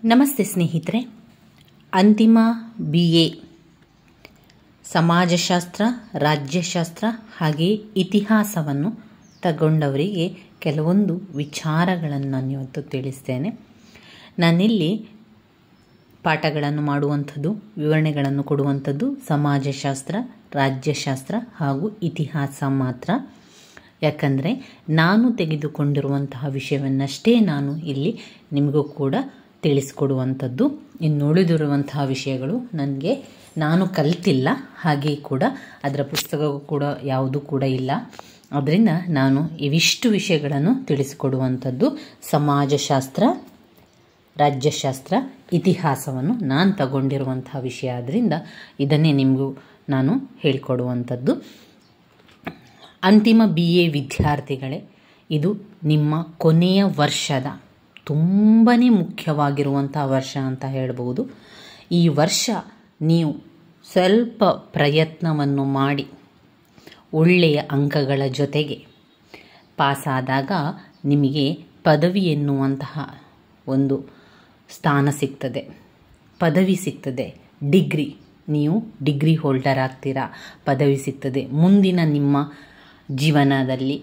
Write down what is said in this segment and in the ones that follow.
ನಮಸ್ತೆ ಸ್ನೇಹಿತರೆ. ಅಂತಿಮ BA ಸಮಾಜಶಾಸ್ತ್ರ, ರಾಜ್ಯಶಾಸ್ತ್ರ ಹಾಗೆ ಇತಿಹಾಸವನ್ನು ತಗೊಂಡವರಿಗೆ ಕೆಲವೊಂದು ವಿಚಾರಗಳನ್ನು ನಾನು ಇವತ್ತು ತಿಳಿಸ್ತೇನೆ. ನಾನಿಲ್ಲಿ ಪಾಠಗಳನ್ನು ಮಾಡುವಂಥದ್ದು, ವಿವರಣೆಗಳನ್ನು ಕೊಡುವಂಥದ್ದು ಸಮಾಜಶಾಸ್ತ್ರ, ರಾಜ್ಯಶಾಸ್ತ್ರ ಹಾಗೂ ಇತಿಹಾಸ ಮಾತ್ರ. ಯಾಕಂದರೆ ನಾನು ತೆಗೆದುಕೊಂಡಿರುವಂತಹ ವಿಷಯವನ್ನಷ್ಟೇ ನಾನು ಇಲ್ಲಿ ನಿಮಗೂ ಕೂಡ ತಿಳಿಸ್ಕೊಡುವಂಥದ್ದು. ಇನ್ನು ಉಳಿದಿರುವಂತಹ ವಿಷಯಗಳು ನಾನು ಕಲಿತಿಲ್ಲ, ಹಾಗೆ ಕೂಡ ಅದರ ಪುಸ್ತಕವೂ ಕೂಡ ಯಾವುದೂ ಕೂಡ ಇಲ್ಲ. ಅದರಿಂದ ನಾನು ಇವಿಷ್ಟು ವಿಷಯಗಳನ್ನು ತಿಳಿಸಿಕೊಡುವಂಥದ್ದು. ಸಮಾಜಶಾಸ್ತ್ರ, ರಾಜ್ಯಶಾಸ್ತ್ರ, ಇತಿಹಾಸವನ್ನು ನಾನು ತಗೊಂಡಿರುವಂತಹ ವಿಷಯ ಆದ್ದರಿಂದ ಇದನ್ನೇ ನಿಮಗೂ ನಾನು ಹೇಳಿಕೊಡುವಂಥದ್ದು. ಅಂತಿಮ BA ವಿದ್ಯಾರ್ಥಿಗಳೇ, ಇದು ನಿಮ್ಮ ಕೊನೆಯ ವರ್ಷದ ತುಂಬಾ ಮುಖ್ಯವಾಗಿರುವಂಥ ವರ್ಷ ಅಂತ ಹೇಳ್ಬೋದು. ಈ ವರ್ಷ ನೀವು ಸ್ವಲ್ಪ ಪ್ರಯತ್ನವನ್ನು ಮಾಡಿ ಒಳ್ಳೆಯ ಅಂಕಗಳ ಜೊತೆಗೆ ಪಾಸಾದಾಗ ನಿಮಗೆ ಪದವಿ ಎನ್ನುವಂತಹ ಒಂದು ಸ್ಥಾನ ಸಿಗ್ತದೆ, ಪದವಿ ಸಿಗ್ತದೆ, ನೀವು ಡಿಗ್ರಿ ಹೋಲ್ಡರ್ ಆಗ್ತೀರಾ, ಪದವಿ ಸಿಗ್ತದೆ. ಮುಂದಿನ ನಿಮ್ಮ ಜೀವನದಲ್ಲಿ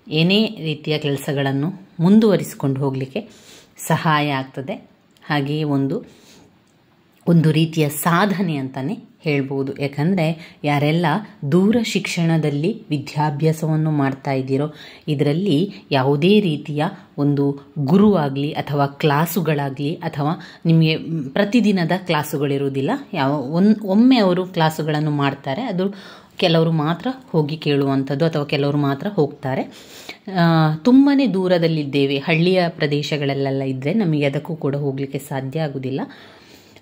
ಏನೇ ರೀತಿಯ ಕೆಲಸಗಳನ್ನು ಮುಂದುವರಿಸಿಕೊಂಡು ಹೋಗಲಿಕ್ಕೆ ಸಹಾಯ ಆಗ್ತದೆ. ಹಾಗೆಯೇ ಒಂದು ರೀತಿಯ ಸಾಧನೆ ಅಂತಲೇ ಹೇಳ್ಬೋದು. ಯಾಕಂದರೆ ಯಾರೆಲ್ಲ ದೂರ ಶಿಕ್ಷಣದಲ್ಲಿ ವಿದ್ಯಾಭ್ಯಾಸವನ್ನು ಮಾಡ್ತಾ ಇದ್ದೀರೋ, ಇದರಲ್ಲಿ ಯಾವುದೇ ರೀತಿಯ ಒಂದು ಗುರುವಾಗಲಿ ಅಥವಾ ಕ್ಲಾಸುಗಳಾಗಲಿ ಅಥವಾ ನಿಮಗೆ ಪ್ರತಿದಿನದ ಕ್ಲಾಸುಗಳಿರುವುದಿಲ್ಲ. ಒಮ್ಮೆ ಅವರು ಕ್ಲಾಸುಗಳನ್ನು ಮಾಡ್ತಾರೆ, ಅದು ಕೆಲವರು ಮಾತ್ರ ಹೋಗಿ ಕೇಳುವಂಥದ್ದು ಅಥವಾ ಕೆಲವರು ಮಾತ್ರ ಹೋಗ್ತಾರೆ. ತುಂಬಾ ದೂರದಲ್ಲಿದ್ದೇವೆ, ಹಳ್ಳಿಯ ಪ್ರದೇಶಗಳಲ್ಲೆಲ್ಲ ಇದ್ದರೆ ನಮಗೆ ಅದಕ್ಕೂ ಕೂಡ ಹೋಗಲಿಕ್ಕೆ ಸಾಧ್ಯ ಆಗೋದಿಲ್ಲ.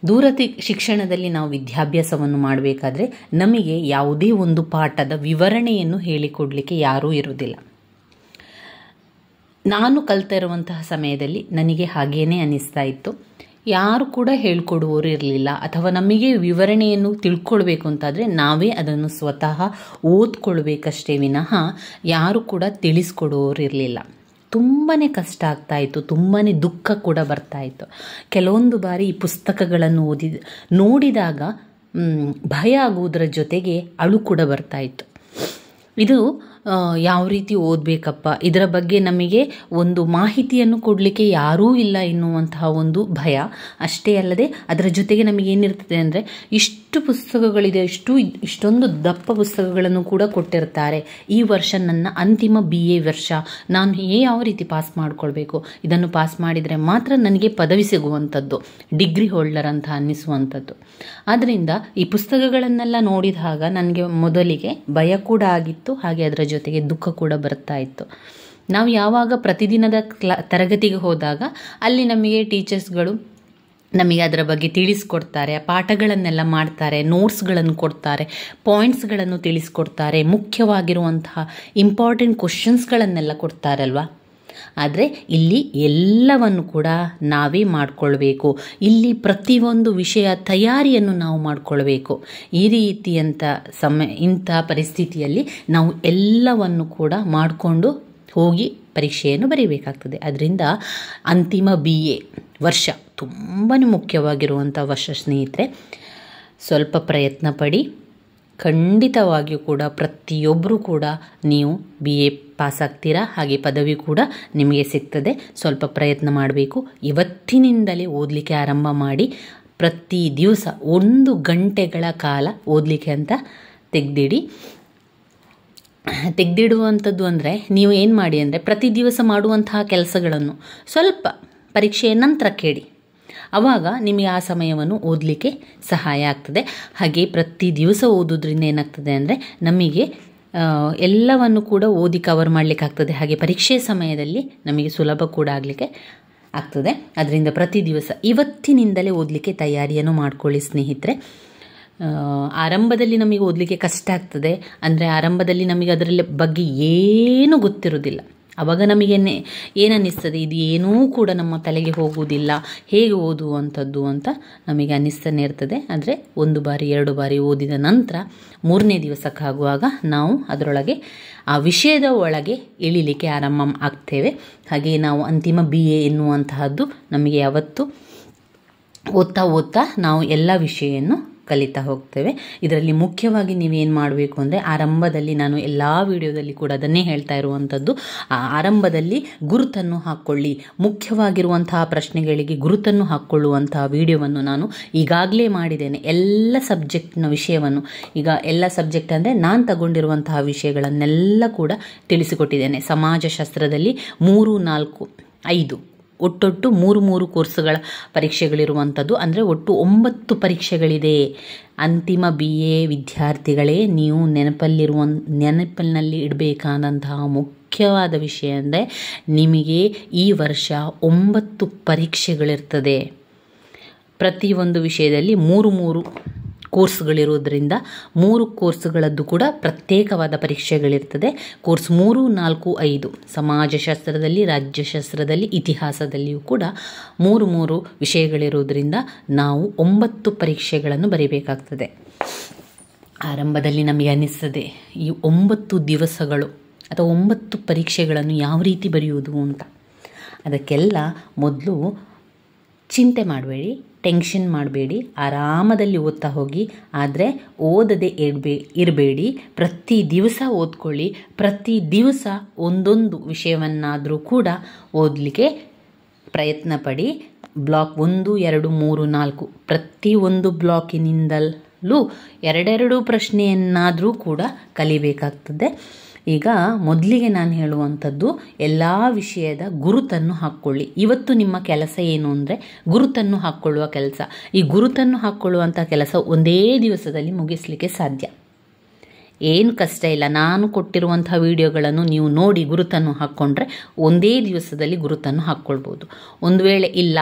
ದೂರ ಶಿಕ್ಷಣದಲ್ಲಿ ನಾವು ವಿದ್ಯಾಭ್ಯಾಸವನ್ನು ಮಾಡಬೇಕಾದ್ರೆ ನಮಗೆ ಯಾವುದೇ ಒಂದು ಪಾಠದ ವಿವರಣೆಯನ್ನು ಹೇಳಿಕೊಡಲಿಕ್ಕೆ ಯಾರೂ ಇರುವುದಿಲ್ಲ. ನಾನು ಕಲಿತಾ ಇರುವಂತಹ ಸಮಯದಲ್ಲಿ ನನಗೆ ಹಾಗೇನೇ ಅನ್ನಿಸ್ತಾ ಇತ್ತು. ಯಾರು ಕೂಡ ಹೇಳ್ಕೊಡುವವರು ಇರಲಿಲ್ಲ, ಅಥವಾ ನಮಗೆ ವಿವರಣೆಯನ್ನು ತಿಳ್ಕೊಳ್ಬೇಕು ಅಂತಾದರೆ ನಾವೇ ಅದನ್ನು ಸ್ವತಃ ಓದ್ಕೊಳ್ಬೇಕಷ್ಟೇ ವಿನಃ ಯಾರು ಕೂಡ ತಿಳಿಸ್ಕೊಡುವವರು ಇರಲಿಲ್ಲ. ತುಂಬಾ ಕಷ್ಟ ಆಗ್ತಾಯಿತ್ತು, ತುಂಬಾ ದುಃಖ ಕೂಡ ಬರ್ತಾಯಿತ್ತು. ಕೆಲವೊಂದು ಬಾರಿ ಈ ಪುಸ್ತಕಗಳನ್ನು ನೋಡಿದಾಗ ಭಯ ಆಗುವುದರ ಜೊತೆಗೆ ಅಳು ಕೂಡ ಬರ್ತಾಯಿತ್ತು. ಇದು ಯಾವ ರೀತಿ ಓದಬೇಕಪ್ಪ, ಇದರ ಬಗ್ಗೆ ನಮಗೆ ಒಂದು ಮಾಹಿತಿಯನ್ನು ಕೊಡಲಿಕ್ಕೆ ಯಾರೂ ಇಲ್ಲ ಎನ್ನುವಂತಹ ಒಂದು ಭಯ. ಅಷ್ಟೇ ಅಲ್ಲದೆ ಅದರ ಜೊತೆಗೆ ನಮಗೇನಿರ್ತದೆ ಅಂದರೆ ಇಷ್ಟು ಪುಸ್ತಕಗಳಿದೆ, ಇಷ್ಟೊಂದು ದಪ್ಪ ಪುಸ್ತಕಗಳನ್ನು ಕೂಡ ಕೊಟ್ಟಿರ್ತಾರೆ. ಈ ವರ್ಷ ನನ್ನ ಅಂತಿಮ BA ವರ್ಷ, ನಾನು ಯಾವ ರೀತಿ ಪಾಸ್ ಮಾಡಿಕೊಳ್ಬೇಕು, ಇದನ್ನು ಪಾಸ್ ಮಾಡಿದರೆ ಮಾತ್ರ ನನಗೆ ಪದವಿ ಸಿಗುವಂಥದ್ದು, ಡಿಗ್ರಿ ಹೋಲ್ಡರ್ ಅಂತ ಅನ್ನಿಸುವಂಥದ್ದು. ಆದ್ದರಿಂದ ಈ ಪುಸ್ತಕಗಳನ್ನೆಲ್ಲ ನೋಡಿದಾಗ ನನಗೆ ಮೊದಲಿಗೆ ಭಯ ಕೂಡ ಆಗಿತ್ತು, ಹಾಗೆ ಅದರ ಜೊತೆಗೆ ದುಃಖ ಕೂಡ ಬರ್ತಾ ಇತ್ತು. ನಾವು ಯಾವಾಗ ಪ್ರತಿದಿನದ ತರಗತಿಗೆ ಹೋದಾಗ ಅಲ್ಲಿ ನಮಗೆ ಟೀಚರ್ಸ್ಗಳು ನಮಗೆ ಅದರ ಬಗ್ಗೆ ತಿಳಿಸ್ಕೊಡ್ತಾರೆ, ಪಾಠಗಳನ್ನೆಲ್ಲ ಮಾಡ್ತಾರೆ, ನೋಟ್ಸ್ಗಳನ್ನು ಕೊಡ್ತಾರೆ, ಪಾಯಿಂಟ್ಸ್ಗಳನ್ನು ತಿಳಿಸ್ಕೊಡ್ತಾರೆ, ಮುಖ್ಯವಾಗಿರುವಂತಹ ಇಂಪಾರ್ಟೆಂಟ್ ಕ್ವಶನ್ಸ್ಗಳನ್ನೆಲ್ಲ ಕೊಡ್ತಾರಲ್ವ. ಆದರೆ ಇಲ್ಲಿ ಎಲ್ಲವನ್ನು ಕೂಡ ನಾವೇ ಮಾಡಿಕೊಳ್ಬೇಕು. ಇಲ್ಲಿ ಪ್ರತಿಯೊಂದು ವಿಷಯ ತಯಾರಿಯನ್ನು ನಾವು ಮಾಡಿಕೊಳ್ಬೇಕು. ಈ ಇಂಥ ಪರಿಸ್ಥಿತಿಯಲ್ಲಿ ನಾವು ಎಲ್ಲವನ್ನು ಕೂಡ ಮಾಡಿಕೊಂಡು ಹೋಗಿ ಪರೀಕ್ಷೆಯನ್ನು ಬರೀಬೇಕಾಗ್ತದೆ. ಅದರಿಂದ ಅಂತಿಮ BA ವರ್ಷ ತುಂಬಾ ಮುಖ್ಯವಾಗಿರುವಂಥ ವರ್ಷ ಸ್ನೇಹಿತರೆ. ಸ್ವಲ್ಪ ಪ್ರಯತ್ನ ಪಡಿ, ಖಂಡಿತವಾಗಿಯೂ ಕೂಡ ಪ್ರತಿಯೊಬ್ಬರೂ ಕೂಡ ನೀವು BA ಪಾಸ್ ಆಗ್ತೀರಾ, ಹಾಗೆ ಪದವಿ ಕೂಡ ನಿಮಗೆ ಸಿಗ್ತದೆ. ಸ್ವಲ್ಪ ಪ್ರಯತ್ನ ಮಾಡಬೇಕು. ಇವತ್ತಿನಿಂದಲೇ ಓದಲಿಕ್ಕೆ ಆರಂಭ ಮಾಡಿ. ಪ್ರತಿ ದಿವಸ 1 ಗಂಟೆಗಳ ಕಾಲ ಓದಲಿಕ್ಕೆ ಅಂತ ತೆಗೆದಿಡುವಂಥದ್ದು. ಅಂದರೆ ನೀವು ಏನು ಮಾಡಿ ಅಂದರೆ ಪ್ರತಿ ದಿವಸ ಮಾಡುವಂತಹ ಕೆಲಸಗಳನ್ನು ಸ್ವಲ್ಪ ಪರೀಕ್ಷೆಯ ನಂತರ ಕೇಳಿ, ಆವಾಗ ನಿಮಗೆ ಆ ಸಮಯವನ್ನು ಓದಲಿಕ್ಕೆ ಸಹಾಯ ಆಗ್ತದೆ. ಹಾಗೆ ಪ್ರತಿ ದಿವಸ ಓದೋದ್ರಿಂದ ಏನಾಗ್ತದೆ ಅಂದರೆ ನಮಗೆ ಎಲ್ಲವನ್ನು ಕೂಡ ಓದಿ ಕವರ್ ಮಾಡಲಿಕ್ಕೆ ಆಗ್ತದೆ. ಹಾಗೆ ಪರೀಕ್ಷೆ ಸಮಯದಲ್ಲಿ ನಮಗೆ ಸುಲಭ ಕೂಡ ಆಗಲಿಕ್ಕೆ ಆಗ್ತದೆ. ಅದರಿಂದ ಪ್ರತಿ ದಿವಸ ಇವತ್ತಿನಿಂದಲೇ ಓದಲಿಕ್ಕೆ ತಯಾರಿಯನ್ನು ಮಾಡಿಕೊಳ್ಳಿ ಸ್ನೇಹಿತರೆ. ಆರಂಭದಲ್ಲಿ ನಮಗೆ ಓದಲಿಕ್ಕೆ ಕಷ್ಟ ಆಗ್ತದೆ. ಅಂದರೆ ಆರಂಭದಲ್ಲಿ ನಮಗೆ ಅದರ ಬಗ್ಗೆ ಏನೂ ಗೊತ್ತಿರೋದಿಲ್ಲ. ಆವಾಗ ನಮಗೇನೆ ಏನನ್ನಿಸ್ತದೆ, ಇದು ಏನೂ ಕೂಡ ನಮ್ಮ ತಲೆಗೆ ಹೋಗುವುದಿಲ್ಲ, ಹೇಗೆ ಓದುವಂಥದ್ದು ಅಂತ ನಮಗೆ ಅನ್ನಿಸ್ತಾನೆ ಇರ್ತದೆ. ಆದರೆ 1 ಬಾರಿ 2 ಬಾರಿ ಓದಿದ ನಂತರ 3ನೇ ದಿವಸಕ್ಕಾಗುವಾಗ ನಾವು ಅದರೊಳಗೆ ಆ ವಿಷಯದ ಒಳಗೆ ಇಳಿಲಿಕ್ಕೆ ಆರಂಭ ಆಗ್ತೇವೆ. ಹಾಗೆ ನಾವು ಅಂತಿಮ BA ಎನ್ನುವಂತಹದ್ದು ನಮಗೆ ಯಾವತ್ತು ಓದ್ತಾ ಓದ್ತಾ ನಾವು ಎಲ್ಲ ವಿಷಯವನ್ನು ಕಲಿತಾ ಹೋಗ್ತೇವೆ. ಇದರಲ್ಲಿ ಮುಖ್ಯವಾಗಿ ನೀವೇನು ಮಾಡಬೇಕು ಅಂದರೆ, ಆರಂಭದಲ್ಲಿ ನಾನು ಎಲ್ಲ ವಿಡಿಯೋದಲ್ಲಿ ಕೂಡ ಅದನ್ನೇ ಹೇಳ್ತಾ ಇರುವಂಥದ್ದು, ಆರಂಭದಲ್ಲಿ ಗುರುತನ್ನು ಹಾಕ್ಕೊಳ್ಳಿ. ಮುಖ್ಯವಾಗಿರುವಂತಹ ಪ್ರಶ್ನೆಗಳಿಗೆ ಗುರುತನ್ನು ಹಾಕ್ಕೊಳ್ಳುವಂತಹ ವಿಡಿಯೋವನ್ನು ನಾನು ಈಗಾಗಲೇ ಮಾಡಿದ್ದೇನೆ. ಎಲ್ಲ ಸಬ್ಜೆಕ್ಟ್ನ ವಿಷಯವನ್ನು, ಈಗ ಎಲ್ಲ ಸಬ್ಜೆಕ್ಟ್ ಅಂದರೆ ನಾನು ತಗೊಂಡಿರುವಂತಹ ವಿಷಯಗಳನ್ನೆಲ್ಲ ಕೂಡ ತಿಳಿಸಿಕೊಟ್ಟಿದ್ದೇನೆ. ಸಮಾಜಶಾಸ್ತ್ರದಲ್ಲಿ 3, 4, 5 ಒಟ್ಟೊಟ್ಟು 3 ಕೋರ್ಸ್ಗಳ ಪರೀಕ್ಷೆಗಳಿರುವಂಥದ್ದು. ಅಂದರೆ ಒಟ್ಟು 9 ಪರೀಕ್ಷೆಗಳಿದೆ. ಅಂತಿಮ BA ವಿದ್ಯಾರ್ಥಿಗಳೇ, ನೀವು ನೆನಪಿನಲ್ಲಿ ಇಡಬೇಕಾದಂತಹ ಮುಖ್ಯವಾದ ವಿಷಯ ಅಂದರೆ, ನಿಮಗೆ ಈ ವರ್ಷ 9 ಪರೀಕ್ಷೆಗಳಿರ್ತದೆ. ಪ್ರತಿಯೊಂದು ವಿಷಯದಲ್ಲಿ 3 ಕೋರ್ಸ್ಗಳಿರೋದ್ರಿಂದ 3 ಕೋರ್ಸ್ಗಳದ್ದು ಕೂಡ ಪ್ರತ್ಯೇಕವಾದ ಪರೀಕ್ಷೆಗಳಿರ್ತದೆ. ಕೋರ್ಸ್ 3, 4, 5 ಸಮಾಜಶಾಸ್ತ್ರದಲ್ಲಿ, ರಾಜ್ಯಶಾಸ್ತ್ರದಲ್ಲಿ, ಇತಿಹಾಸದಲ್ಲಿಯೂ ಕೂಡ 3 ವಿಷಯಗಳಿರೋದ್ರಿಂದ ನಾವು 9 ಪರೀಕ್ಷೆಗಳನ್ನು ಬರೀಬೇಕಾಗ್ತದೆ. ಆರಂಭದಲ್ಲಿ ನಮಗೆ ಅನ್ನಿಸ್ತದೆ ಈ 9 ದಿವಸಗಳು ಅಥವಾ 9 ಪರೀಕ್ಷೆಗಳನ್ನು ಯಾವ ರೀತಿ ಬರೆಯುವುದು ಅಂತ. ಅದಕ್ಕೆಲ್ಲ ಮೊದಲು ಚಿಂತೆ ಮಾಡಬೇಡಿ, ಟೆನ್ಷನ್ ಮಾಡಬೇಡಿ, ಆರಾಮದಲ್ಲಿ ಓದ್ತಾ ಹೋಗಿ. ಆದರೆ ಓದದೆ ಇರಬೇಡಿ. ಪ್ರತಿ ದಿವಸ ಓದ್ಕೊಳ್ಳಿ. ಪ್ರತಿ ದಿವಸ ಒಂದೊಂದು ವಿಷಯವನ್ನಾದರೂ ಕೂಡ ಓದಲಿಕ್ಕೆ ಪ್ರಯತ್ನ ಪಡಿ. ಬ್ಲಾಕ್ 1, 2, 3, 4 ಪ್ರತಿಯೊಂದು ಬ್ಲಾಕಿನಿಂದಲೂ 2 ಪ್ರಶ್ನೆಯನ್ನಾದರೂ ಕೂಡ ಕಲಿಬೇಕಾಗ್ತದೆ. ಈಗ ಮೊದಲಿಗೆ ನಾನು ಹೇಳುವಂಥದ್ದು, ಎಲ್ಲ ವಿಷಯದ ಗುರುತನ್ನು ಹಾಕ್ಕೊಳ್ಳಿ. ಇವತ್ತು ನಿಮ್ಮ ಕೆಲಸ ಏನು ಅಂದರೆ ಗುರುತನ್ನು ಹಾಕ್ಕೊಳ್ಳುವ ಕೆಲಸ. ಈ ಗುರುತನ್ನು ಹಾಕ್ಕೊಳ್ಳುವಂಥ ಕೆಲಸ ಒಂದೇ ದಿವಸದಲ್ಲಿ ಮುಗಿಸಲಿಕ್ಕೆ ಸಾಧ್ಯ. ಏನು ಕಷ್ಟ ಇಲ್ಲ. ನಾನು ಕೊಟ್ಟಿರುವಂಥ ವಿಡಿಯೋಗಳನ್ನು ನೀವು ನೋಡಿ ಗುರುತನ್ನು ಹಾಕ್ಕೊಂಡ್ರೆ ಒಂದೇ ದಿವಸದಲ್ಲಿ ಗುರುತನ್ನು ಹಾಕ್ಕೊಳ್ಬೋದು. ಒಂದು ವೇಳೆ ಇಲ್ಲ,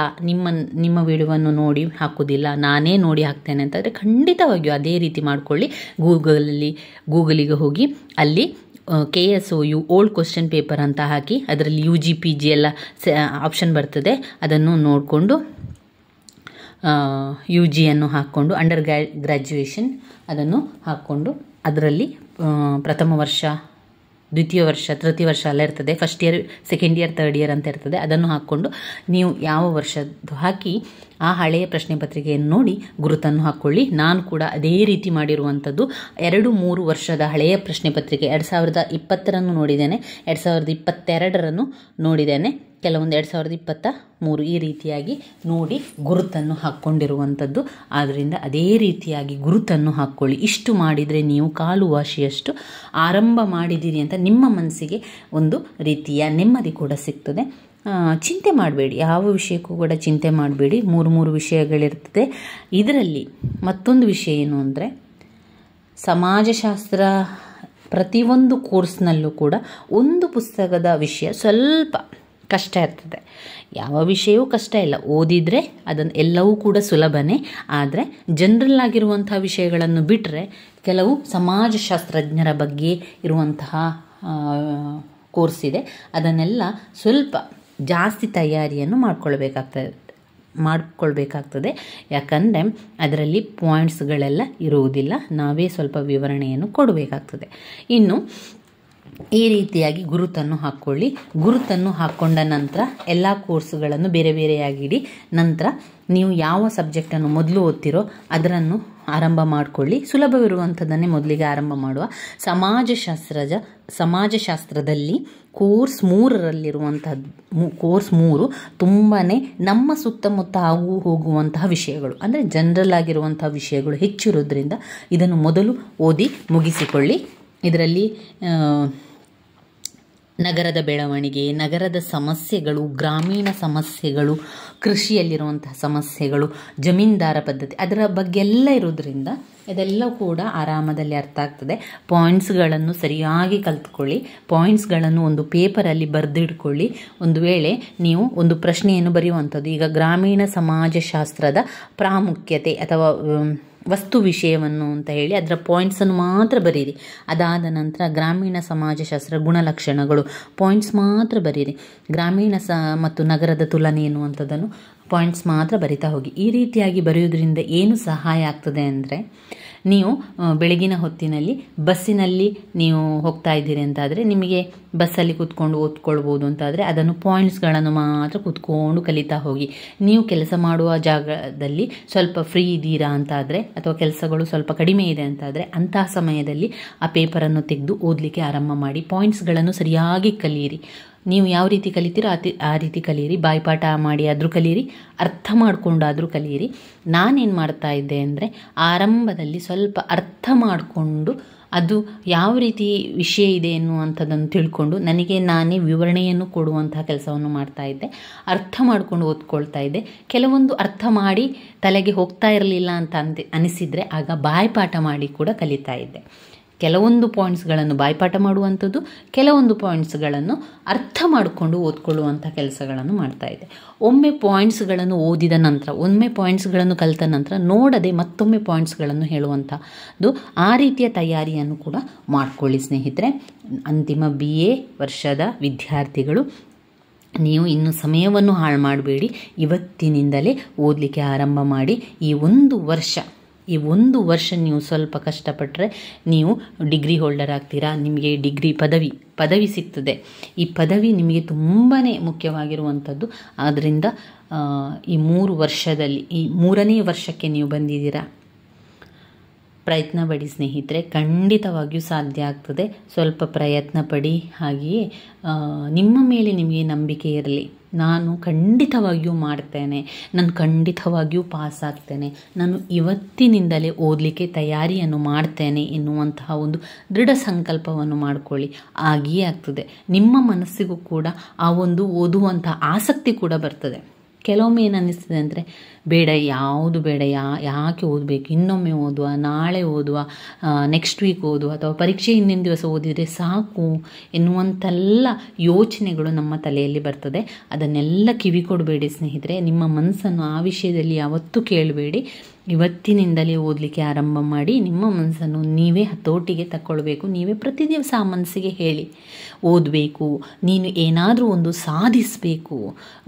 ನಿಮ್ಮ ವಿಡಿಯೋವನ್ನು ನೋಡಿ ಹಾಕೋದಿಲ್ಲ, ನಾನೇ ನೋಡಿ ಹಾಕ್ತೇನೆ ಅಂತಂದರೆ ಖಂಡಿತವಾಗಿಯೂ ಅದೇ ರೀತಿ ಮಾಡಿಕೊಳ್ಳಿ. ಗೂಗಲಿಗೆ ಹೋಗಿ ಅಲ್ಲಿ KSOU ಓಲ್ಡ್ ಕ್ವಶನ್ ಪೇಪರ್ ಅಂತ ಹಾಕಿ ಅದರಲ್ಲಿ UG PG ಎಲ್ಲ ಆಪ್ಷನ್ ಬರ್ತದೆ. ಅದನ್ನು ನೋಡಿಕೊಂಡು UGಯನ್ನು ಹಾಕ್ಕೊಂಡು ಗ್ರ್ಯಾಜುಯೇಷನ್ ಅದನ್ನು ಹಾಕ್ಕೊಂಡು ಅದರಲ್ಲಿ ಪ್ರಥಮ ವರ್ಷ, ದ್ವಿತೀಯ ವರ್ಷ, ತೃತೀಯ ವರ್ಷ ಎಲ್ಲ ಇರ್ತದೆ. First year, second year, third year ಅಂತ ಇರ್ತದೆ. ಅದನ್ನು ಹಾಕ್ಕೊಂಡು ನೀವು ಯಾವ ವರ್ಷದ್ದು ಹಾಕಿ ಆ ಹಳೆಯ ಪ್ರಶ್ನೆ ಪತ್ರಿಕೆಯನ್ನು ನೋಡಿ ಗುರುತನ್ನು ಹಾಕ್ಕೊಳ್ಳಿ. ನಾನು ಕೂಡ ಅದೇ ರೀತಿ ಮಾಡಿರುವಂಥದ್ದು. 2-3 ವರ್ಷದ ಹಳೆಯ ಪ್ರಶ್ನೆ ಪತ್ರಿಕೆ 2020 ನೋಡಿದ್ದೇನೆ, 2022 ನೋಡಿದ್ದೇನೆ, ಕೆಲವೊಂದು 2023 ಈ ರೀತಿಯಾಗಿ ನೋಡಿ ಗುರುತನ್ನು ಹಾಕ್ಕೊಂಡಿರುವಂಥದ್ದು. ಆದ್ದರಿಂದ ಅದೇ ರೀತಿಯಾಗಿ ಗುರುತನ್ನು ಹಾಕ್ಕೊಳ್ಳಿ. ಇಷ್ಟು ಮಾಡಿದರೆ ನೀವು ಕಾಲುವಾಸಿಯಷ್ಟು ಆರಂಭ ಮಾಡಿದ್ದೀರಿ ಅಂತ ನಿಮ್ಮ ಮನಸ್ಸಿಗೆ ಒಂದು ರೀತಿಯ ನೆಮ್ಮದಿ ಕೂಡ ಸಿಗ್ತದೆ. ಚಿಂತೆ ಮಾಡಬೇಡಿ, ಯಾವ ವಿಷಯಕ್ಕೂ ಕೂಡ ಚಿಂತೆ ಮಾಡಬೇಡಿ. 3 ವಿಷಯಗಳಿರ್ತದೆ. ಇದರಲ್ಲಿ ಮತ್ತೊಂದು ವಿಷಯ ಏನು ಅಂದರೆ, ಸಮಾಜಶಾಸ್ತ್ರ ಪ್ರತಿಯೊಂದು ಕೋರ್ಸ್ನಲ್ಲೂ ಕೂಡ ಒಂದು ಪುಸ್ತಕದ ವಿಷಯ ಸ್ವಲ್ಪ ಕಷ್ಟ ಇರ್ತದೆ. ಯಾವ ವಿಷಯವೂ ಕಷ್ಟ ಇಲ್ಲ, ಓದಿದರೆ ಅದನ್ನು ಎಲ್ಲವೂ ಕೂಡ ಸುಲಭನೇ. ಆದರೆ ಜನರಲ್ ಆಗಿರುವಂಥ ವಿಷಯಗಳನ್ನು ಬಿಟ್ಟರೆ ಕೆಲವು ಸಮಾಜಶಾಸ್ತ್ರಜ್ಞರ ಬಗ್ಗೆ ಇರುವಂತಹ ಕೋರ್ಸ್ ಇದೆ. ಅದನ್ನೆಲ್ಲ ಸ್ವಲ್ಪ ಜಾಸ್ತಿ ತಯಾರಿಯನ್ನು ಮಾಡಿಕೊಳ್ಬೇಕಾಗ್ತದೆ. ಯಾಕಂದರೆ ಅದರಲ್ಲಿ ಪಾಯಿಂಟ್ಸ್ಗಳೆಲ್ಲ ಇರುವುದಿಲ್ಲ, ನಾವೇ ಸ್ವಲ್ಪ ವಿವರಣೆಯನ್ನು ಕೊಡಬೇಕಾಗ್ತದೆ. ಇನ್ನು ಈ ರೀತಿಯಾಗಿ ಗುರುತನ್ನು ಹಾಕ್ಕೊಳ್ಳಿ. ಗುರುತನ್ನು ಹಾಕ್ಕೊಂಡ ನಂತರ ಎಲ್ಲ ಕೋರ್ಸ್ಗಳನ್ನು ಬೇರೆ ಬೇರೆಯಾಗಿಡಿ. ನಂತರ ನೀವು ಯಾವ ಸಬ್ಜೆಕ್ಟನ್ನು ಮೊದಲು ಓದ್ತಿರೋ ಅದನ್ನು ಆರಂಭ ಮಾಡಿಕೊಳ್ಳಿ. ಸುಲಭವಿರುವಂಥದ್ದನ್ನೇ ಮೊದಲಿಗೆ ಆರಂಭ ಮಾಡುವ. ಸಮಾಜಶಾಸ್ತ್ರದಲ್ಲಿ ಕೋರ್ಸ್ 3ರಲ್ಲಿರುವಂಥದ್ದು, ಕೋರ್ಸ್ 3 ತುಂಬಾ ನಮ್ಮ ಸುತ್ತಮುತ್ತ ಆಗು ಹೋಗುವಂತಹ ವಿಷಯಗಳು, ಅಂದರೆ ಜನರಲ್ ಆಗಿರುವಂತಹ ವಿಷಯಗಳು ಹೆಚ್ಚಿರೋದ್ರಿಂದ ಇದನ್ನು ಮೊದಲು ಓದಿ ಮುಗಿಸಿಕೊಳ್ಳಿ. ಇದರಲ್ಲಿ ನಗರದ ಬೆಳವಣಿಗೆ, ನಗರದ ಸಮಸ್ಯೆಗಳು, ಗ್ರಾಮೀಣ ಸಮಸ್ಯೆಗಳು, ಕೃಷಿಯಲ್ಲಿರುವಂತಹ ಸಮಸ್ಯೆಗಳು, ಜಮೀನ್ದಾರ ಪದ್ಧತಿ, ಅದರ ಬಗ್ಗೆ ಎಲ್ಲ ಇರೋದ್ರಿಂದ ಇದೆಲ್ಲ ಕೂಡ ಆರಾಮದಲ್ಲಿ ಅರ್ಥ ಆಗ್ತದೆ. ಪಾಯಿಂಟ್ಸ್ಗಳನ್ನು ಸರಿಯಾಗಿ ಕಲ್ತ್ಕೊಳ್ಳಿ. ಪಾಯಿಂಟ್ಸ್ಗಳನ್ನು ಒಂದು ಪೇಪರಲ್ಲಿ ಬರೆದಿಟ್ಕೊಳ್ಳಿ. ಒಂದು ವೇಳೆ ನೀವು ಒಂದು ಪ್ರಶ್ನೆಯನ್ನು ಬರೆಯುವಂಥದ್ದು, ಈಗ ಗ್ರಾಮೀಣ ಸಮಾಜಶಾಸ್ತ್ರದ ಪ್ರಾಮುಖ್ಯತೆ ಅಥವಾ ವಸ್ತು ವಿಷಯವನ್ನು ಅಂತ ಹೇಳಿ ಅದರ ಪಾಯಿಂಟ್ಸನ್ನು ಮಾತ್ರ ಬರೀರಿ. ಅದಾದ ನಂತರ ಗ್ರಾಮೀಣ ಸಮಾಜಶಾಸ್ತ್ರ ಗುಣಲಕ್ಷಣಗಳು ಪಾಯಿಂಟ್ಸ್ ಮಾತ್ರ ಬರೀರಿ. ಗ್ರಾಮೀಣ ಮತ್ತು ನಗರದ ತುಲನೆ ಎನ್ನುವಂಥದ್ದನ್ನು ಪಾಯಿಂಟ್ಸ್ ಮಾತ್ರ ಬರಿತಾ ಹೋಗಿ. ಈ ರೀತಿಯಾಗಿ ಬರೆಯೋದ್ರಿಂದ ಏನು ಸಹಾಯ ಆಗ್ತದೆ ಅಂದರೆ, ನೀವು ಬೆಳಗಿನ ಹೊತ್ತಿನಲ್ಲಿ ಬಸ್ಸಿನಲ್ಲಿ ನೀವು ಹೋಗ್ತಾ ಇದ್ದೀರಿ ಅಂತಾದರೆ ನಿಮಗೆ ಬಸ್ಸಲ್ಲಿ ಕೂತ್ಕೊಂಡು ಓದ್ಕೊಳ್ಬೋದು ಅಂತಾದರೆ ಅದನ್ನು ಪಾಯಿಂಟ್ಸ್ಗಳನ್ನು ಮಾತ್ರ ಕೂತ್ಕೊಂಡು ಕಲಿತಾ ಹೋಗಿ. ನೀವು ಕೆಲಸ ಮಾಡುವ ಜಾಗದಲ್ಲಿ ಸ್ವಲ್ಪ ಫ್ರೀ ಇದ್ದೀರಾ ಅಂತಾದರೆ ಅಥವಾ ಕೆಲಸಗಳು ಸ್ವಲ್ಪ ಕಡಿಮೆ ಇದೆ ಅಂತಾದರೆ ಅಂತಹ ಸಮಯದಲ್ಲಿ ಆ ಪೇಪರನ್ನು ತೆಗೆದು ಓದಲಿಕ್ಕೆ ಆರಂಭ ಮಾಡಿ. ಪಾಯಿಂಟ್ಸ್ಗಳನ್ನು ಸರಿಯಾಗಿ ಕಲಿಯಿರಿ. ನೀವು ಯಾವ ರೀತಿ ಕಲಿತೀರೋ ಆ ರೀತಿ ಕಲಿಯಿರಿ. ಬಾಯ್ಪಾಠ ಮಾಡಿ ಆದರೂ ಕಲಿಯಿರಿ, ಅರ್ಥ ಮಾಡಿಕೊಂಡಾದರೂ ಕಲಿಯಿರಿ. ನಾನೇನು ಮಾಡ್ತಾ ಇದ್ದೆ ಅಂದರೆ ಆರಂಭದಲ್ಲಿ ಸ್ವಲ್ಪ ಅರ್ಥ ಮಾಡಿಕೊಂಡು ಅದು ಯಾವ ರೀತಿ ವಿಷಯ ಇದೆ ಎನ್ನುವಂಥದ್ದನ್ನು ತಿಳ್ಕೊಂಡು ನನಗೆ ನಾನೇ ವಿವರಣೆಯನ್ನು ಕೊಡುವಂತಹ ಕೆಲಸವನ್ನು ಮಾಡ್ತಾ ಇದ್ದೆ. ಅರ್ಥ ಮಾಡಿಕೊಂಡು ಓದ್ಕೊಳ್ತಾ ಇದ್ದೆ. ಕೆಲವೊಂದು ಅರ್ಥ ಮಾಡಿ ತಲೆಗೆ ಹೋಗ್ತಾ ಇರಲಿಲ್ಲ ಅಂತ ಅನಿಸಿದರೆ ಆಗ ಬಾಯ್ಪಾಠ ಮಾಡಿ ಕೂಡ ಕಲಿತಾ ಇದ್ದೆ. ಕೆಲವೊಂದು ಪಾಯಿಂಟ್ಸ್ಗಳನ್ನು ಬಾಯ್ಪಾಠ ಮಾಡುವಂಥದ್ದು, ಕೆಲವೊಂದು ಪಾಯಿಂಟ್ಸ್ಗಳನ್ನು ಅರ್ಥ ಮಾಡಿಕೊಂಡು ಓದ್ಕೊಳ್ಳುವಂಥ ಕೆಲಸಗಳನ್ನು ಮಾಡ್ತಾಯಿದ್ದೆ. ಒಮ್ಮೆ ಪಾಯಿಂಟ್ಸ್ಗಳನ್ನು ಓದಿದ ನಂತರ, ಒಮ್ಮೆ ಪಾಯಿಂಟ್ಸ್ಗಳನ್ನು ಕಲಿತ ನಂತರ ನೋಡದೆ ಮತ್ತೊಮ್ಮೆ ಪಾಯಿಂಟ್ಸ್ಗಳನ್ನು ಹೇಳುವಂಥದ್ದು, ಆ ರೀತಿಯ ತಯಾರಿಯನ್ನು ಕೂಡ ಮಾಡಿಕೊಳ್ಳಿ ಸ್ನೇಹಿತರೆ. ಅಂತಿಮ BA ವರ್ಷದ ವಿದ್ಯಾರ್ಥಿಗಳು, ನೀವು ಇನ್ನು ಸಮಯವನ್ನು ಹಾಳು ಮಾಡಬೇಡಿ. ಇವತ್ತಿನಿಂದಲೇ ಓದಲಿಕ್ಕೆ ಆರಂಭ ಮಾಡಿ. ಈ ಒಂದು ವರ್ಷ ನೀವು ಸ್ವಲ್ಪ ಕಷ್ಟಪಟ್ಟರೆ ನೀವು ಡಿಗ್ರಿ ಹೋಲ್ಡರ್ ಆಗ್ತೀರಾ. ನಿಮಗೆ ಡಿಗ್ರಿ ಪದವಿ ಸಿಗ್ತದೆ. ಈ ಪದವಿ ನಿಮಗೆ ತುಂಬಾ ಮುಖ್ಯವಾಗಿರುವಂಥದ್ದು. ಆದ್ದರಿಂದ ಈ 3 ವರ್ಷದಲ್ಲಿ ಈ 3ನೇ ವರ್ಷಕ್ಕೆ ನೀವು ಬಂದಿದ್ದೀರಾ. ಪ್ರಯತ್ನ ಪಡಿ ಸ್ನೇಹಿತರೆ, ಖಂಡಿತವಾಗಿಯೂ ಸಾಧ್ಯ ಆಗ್ತದೆ. ಸ್ವಲ್ಪ ಪ್ರಯತ್ನ ಪಡಿ. ಹಾಗೆಯೇ ನಿಮ್ಮ ಮೇಲೆ ನಿಮಗೆ ನಂಬಿಕೆ ಇರಲಿ. ನಾನು ಖಂಡಿತವಾಗಿಯೂ ಮಾಡ್ತೇನೆ, ನಾನು ಖಂಡಿತವಾಗಿಯೂ ಪಾಸ್ ಆಗ್ತೇನೆ, ನಾನು ಇವತ್ತಿನಿಂದಲೇ ಓದಲಿಕ್ಕೆ ತಯಾರಿಯನ್ನು ಮಾಡ್ತೇನೆ ಎನ್ನುವಂತಹ ಒಂದು ದೃಢ ಸಂಕಲ್ಪವನ್ನು ಮಾಡಿಕೊಳ್ಳಿ. ಆಗಿಯೇ ಆಗ್ತದೆ. ನಿಮ್ಮ ಮನಸ್ಸಿಗೂ ಕೂಡ ಆ ಒಂದು ಓದುವಂಥ ಆಸಕ್ತಿ ಕೂಡ ಬರ್ತದೆ. ಕೆಲವೊಮ್ಮೆ ಏನು ಅನ್ನಿಸ್ತದೆ ಅಂದರೆ ಬೇಡ, ಯಾವುದು ಬೇಡ, ಯಾಕೆ ಓದಬೇಕು, ಇನ್ನೊಮ್ಮೆ ಓದುವ, ನಾಳೆ ಓದುವ, ನೆಕ್ಸ್ಟ್ ವೀಕ್ ಓದುವ, ಅಥವಾ ಪರೀಕ್ಷೆ ಹಿಂದಿನ ದಿವಸ ಓದಿದರೆ ಸಾಕು ಎನ್ನುವಂತೆಲ್ಲ ಯೋಚನೆಗಳು ನಮ್ಮ ತಲೆಯಲ್ಲಿ ಬರ್ತದೆ. ಅದನ್ನೆಲ್ಲ ಕಿವಿ ಕೊಡಬೇಡಿ ಸ್ನೇಹಿತರೆ. ನಿಮ್ಮ ಮನಸ್ಸನ್ನು ಆ ವಿಷಯದಲ್ಲಿ ಯಾವತ್ತೂ ಕೇಳಬೇಡಿ. ಇವತ್ತಿನಿಂದಲೇ ಓದಲಿಕ್ಕೆ ಆರಂಭ ಮಾಡಿ. ನಿಮ್ಮ ಮನಸ್ಸನ್ನು ನೀವೇ ಹತೋಟಿಗೆ ತಗೊಳ್ಬೇಕು. ನೀವೇ ಪ್ರತಿ ದಿವಸ ಆ ಮನಸ್ಸಿಗೆ ಹೇಳಿ, ಓದಬೇಕು, ನೀನು ಏನಾದರೂ ಒಂದು ಸಾಧಿಸಬೇಕು,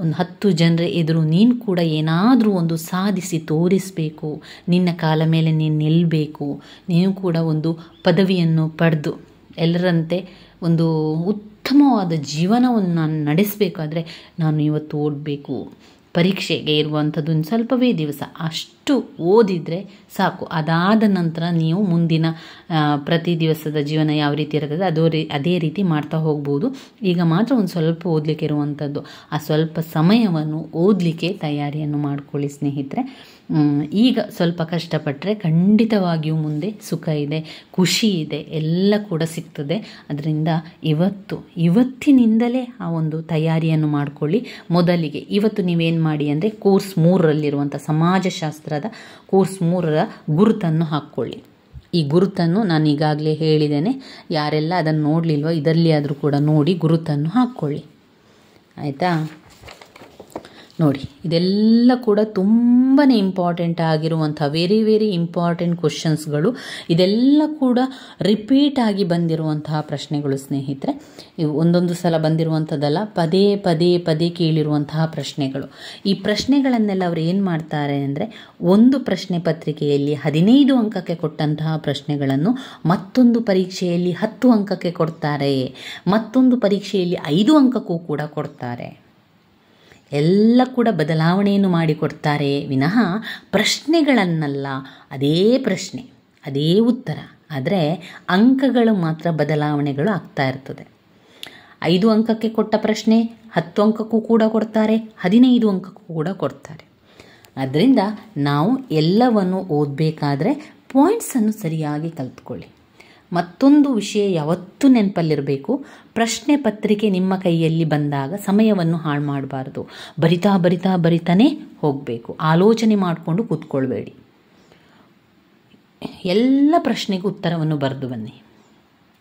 ಒಂದು 10 ಜನರ ಎದುರು ನೀನು ಕೂಡ ಏನಾದರೂ ಒಂದು ಸಾಧಿಸಿ ತೋರಿಸಬೇಕು, ನಿನ್ನ ಕಾಲ ಮೇಲೆ ನೀನು ನಿಲ್ಲಬೇಕು, ನೀನು ಕೂಡ ಒಂದು ಪದವಿಯನ್ನು ಪಡೆದು ಎಲ್ಲರಂತೆ ಒಂದು ಉತ್ತಮವಾದ ಜೀವನವನ್ನು ನಾನು ನಡೆಸಬೇಕಾದ್ರೆ ನಾನು ಇವತ್ತು ಓದಬೇಕು. ಪರೀಕ್ಷೆಗೆ ಇರುವಂಥದ್ದು ಸ್ವಲ್ಪವೇ ದಿವಸ, ಅಷ್ಟು ಓದಿದರೆ ಸಾಕು. ಅದಾದ ನಂತರ ನೀವು ಮುಂದಿನ ಪ್ರತಿ ದಿವಸದ ಜೀವನ ಯಾವ ರೀತಿ ಇರ್ತದೆ ಅದೇ ರೀತಿ ಮಾಡ್ತಾ ಹೋಗ್ಬೋದು. ಈಗ ಮಾತ್ರ ಒಂದು ಸ್ವಲ್ಪ ಓದಲಿಕ್ಕೆ ಇರುವಂಥದ್ದು. ಆ ಸ್ವಲ್ಪ ಸಮಯವನ್ನು ಓದಲಿಕ್ಕೆ ತಯಾರಿಯನ್ನು ಮಾಡಿಕೊಳ್ಳಿ ಸ್ನೇಹಿತರೆ. ಈಗ ಸ್ವಲ್ಪ ಕಷ್ಟಪಟ್ಟರೆ ಖಂಡಿತವಾಗಿಯೂ ಮುಂದೆ ಸುಖ ಇದೆ, ಖುಷಿ ಇದೆ, ಎಲ್ಲ ಕೂಡ ಸಿಗ್ತದೆ. ಅದರಿಂದ ಇವತ್ತಿನಿಂದಲೇ ಆ ಒಂದು ತಯಾರಿಯನ್ನು ಮಾಡಿಕೊಳ್ಳಿ. ಮೊದಲಿಗೆ ಇವತ್ತು ನೀವೇನು ಮಾಡಿ ಅಂದರೆ ಕೋರ್ಸ್ 3ರಲ್ಲಿರುವಂಥ ಸಮಾಜಶಾಸ್ತ್ರದ ಕೋರ್ಸ್ 3ರ ಗುರುತನ್ನು ಹಾಕ್ಕೊಳ್ಳಿ. ಈ ಗುರುತನ್ನು ನಾನು ಈಗಾಗಲೇ ಹೇಳಿದ್ದೇನೆ. ಯಾರೆಲ್ಲ ಅದನ್ನು ನೋಡಲಿಲ್ವೋ ಇದರಲ್ಲಿ ಆದರೂ ಕೂಡ ನೋಡಿ ಗುರುತನ್ನು ಹಾಕ್ಕೊಳ್ಳಿ. ಆಯಿತಾ? ನೋಡಿ, ಇದೆಲ್ಲ ಕೂಡ ತುಂಬಾ ಇಂಪಾರ್ಟೆಂಟ್ ಆಗಿರುವಂಥ ವೆರಿ ಇಂಪಾರ್ಟೆಂಟ್ ಕ್ವಶನ್ಸ್ಗಳು. ಇದೆಲ್ಲ ಕೂಡ ರಿಪೀಟ್ ಆಗಿ ಬಂದಿರುವಂತಹ ಪ್ರಶ್ನೆಗಳು ಸ್ನೇಹಿತರೆ. ಇವು ಒಂದೊಂದು ಸಲ ಬಂದಿರುವಂಥದ್ದಲ್ಲ, ಪದೇ ಕೇಳಿರುವಂತಹ ಪ್ರಶ್ನೆಗಳು. ಈ ಪ್ರಶ್ನೆಗಳನ್ನೆಲ್ಲ ಅವರು ಏನು ಮಾಡ್ತಾರೆ ಅಂದರೆ, ಒಂದು ಪ್ರಶ್ನೆ ಪತ್ರಿಕೆಯಲ್ಲಿ 15 ಅಂಕಕ್ಕೆ ಕೊಟ್ಟಂತಹ ಪ್ರಶ್ನೆಗಳನ್ನು ಮತ್ತೊಂದು ಪರೀಕ್ಷೆಯಲ್ಲಿ 10 ಅಂಕಕ್ಕೆ ಕೊಡ್ತಾರೆ, ಮತ್ತೊಂದು ಪರೀಕ್ಷೆಯಲ್ಲಿ 5 ಅಂಕಕ್ಕೂ ಕೂಡ ಕೊಡ್ತಾರೆ. ಎಲ್ಲ ಕೂಡ ಬದಲಾವಣೆಯನ್ನು ಮಾಡಿಕೊಡ್ತಾರೆ ವಿನಃ ಪ್ರಶ್ನೆಗಳನ್ನಲ್ಲ. ಅದೇ ಪ್ರಶ್ನೆ, ಅದೇ ಉತ್ತರ, ಆದರೆ ಅಂಕಗಳು ಮಾತ್ರ ಬದಲಾವಣೆಗಳು ಆಗ್ತಾ ಇರ್ತದೆ. 5 ಅಂಕಕ್ಕೆ ಕೊಟ್ಟ ಪ್ರಶ್ನೆ 10 ಅಂಕಕ್ಕೂ ಕೂಡ ಕೊಡ್ತಾರೆ, 15 ಅಂಕಕ್ಕೂ ಕೂಡ ಕೊಡ್ತಾರೆ. ಆದ್ದರಿಂದ ನಾವು ಎಲ್ಲವನ್ನು ಓದಬೇಕಾದ್ರೆ ಪಾಯಿಂಟ್ಸನ್ನು ಸರಿಯಾಗಿ ಕಲಿತ್ಕೊಳ್ಳಿ. ಮತ್ತೊಂದು ವಿಷಯ ಯಾವತ್ತೂ ನೆನಪಲ್ಲಿರಬೇಕು, ಪ್ರಶ್ನೆ ಪತ್ರಿಕೆ ನಿಮ್ಮ ಕೈಯಲ್ಲಿ ಬಂದಾಗ ಸಮಯವನ್ನು ಹಾಳು ಮಾಡಬಾರ್ದು. ಬರಿತಾನೇ ಹೋಗಬೇಕು. ಆಲೋಚನೆ ಮಾಡಿಕೊಂಡು ಕೂತ್ಕೊಳ್ಬೇಡಿ. ಎಲ್ಲ ಪ್ರಶ್ನೆಗೂ ಉತ್ತರವನ್ನು ಬರೆದು ಬನ್ನಿ.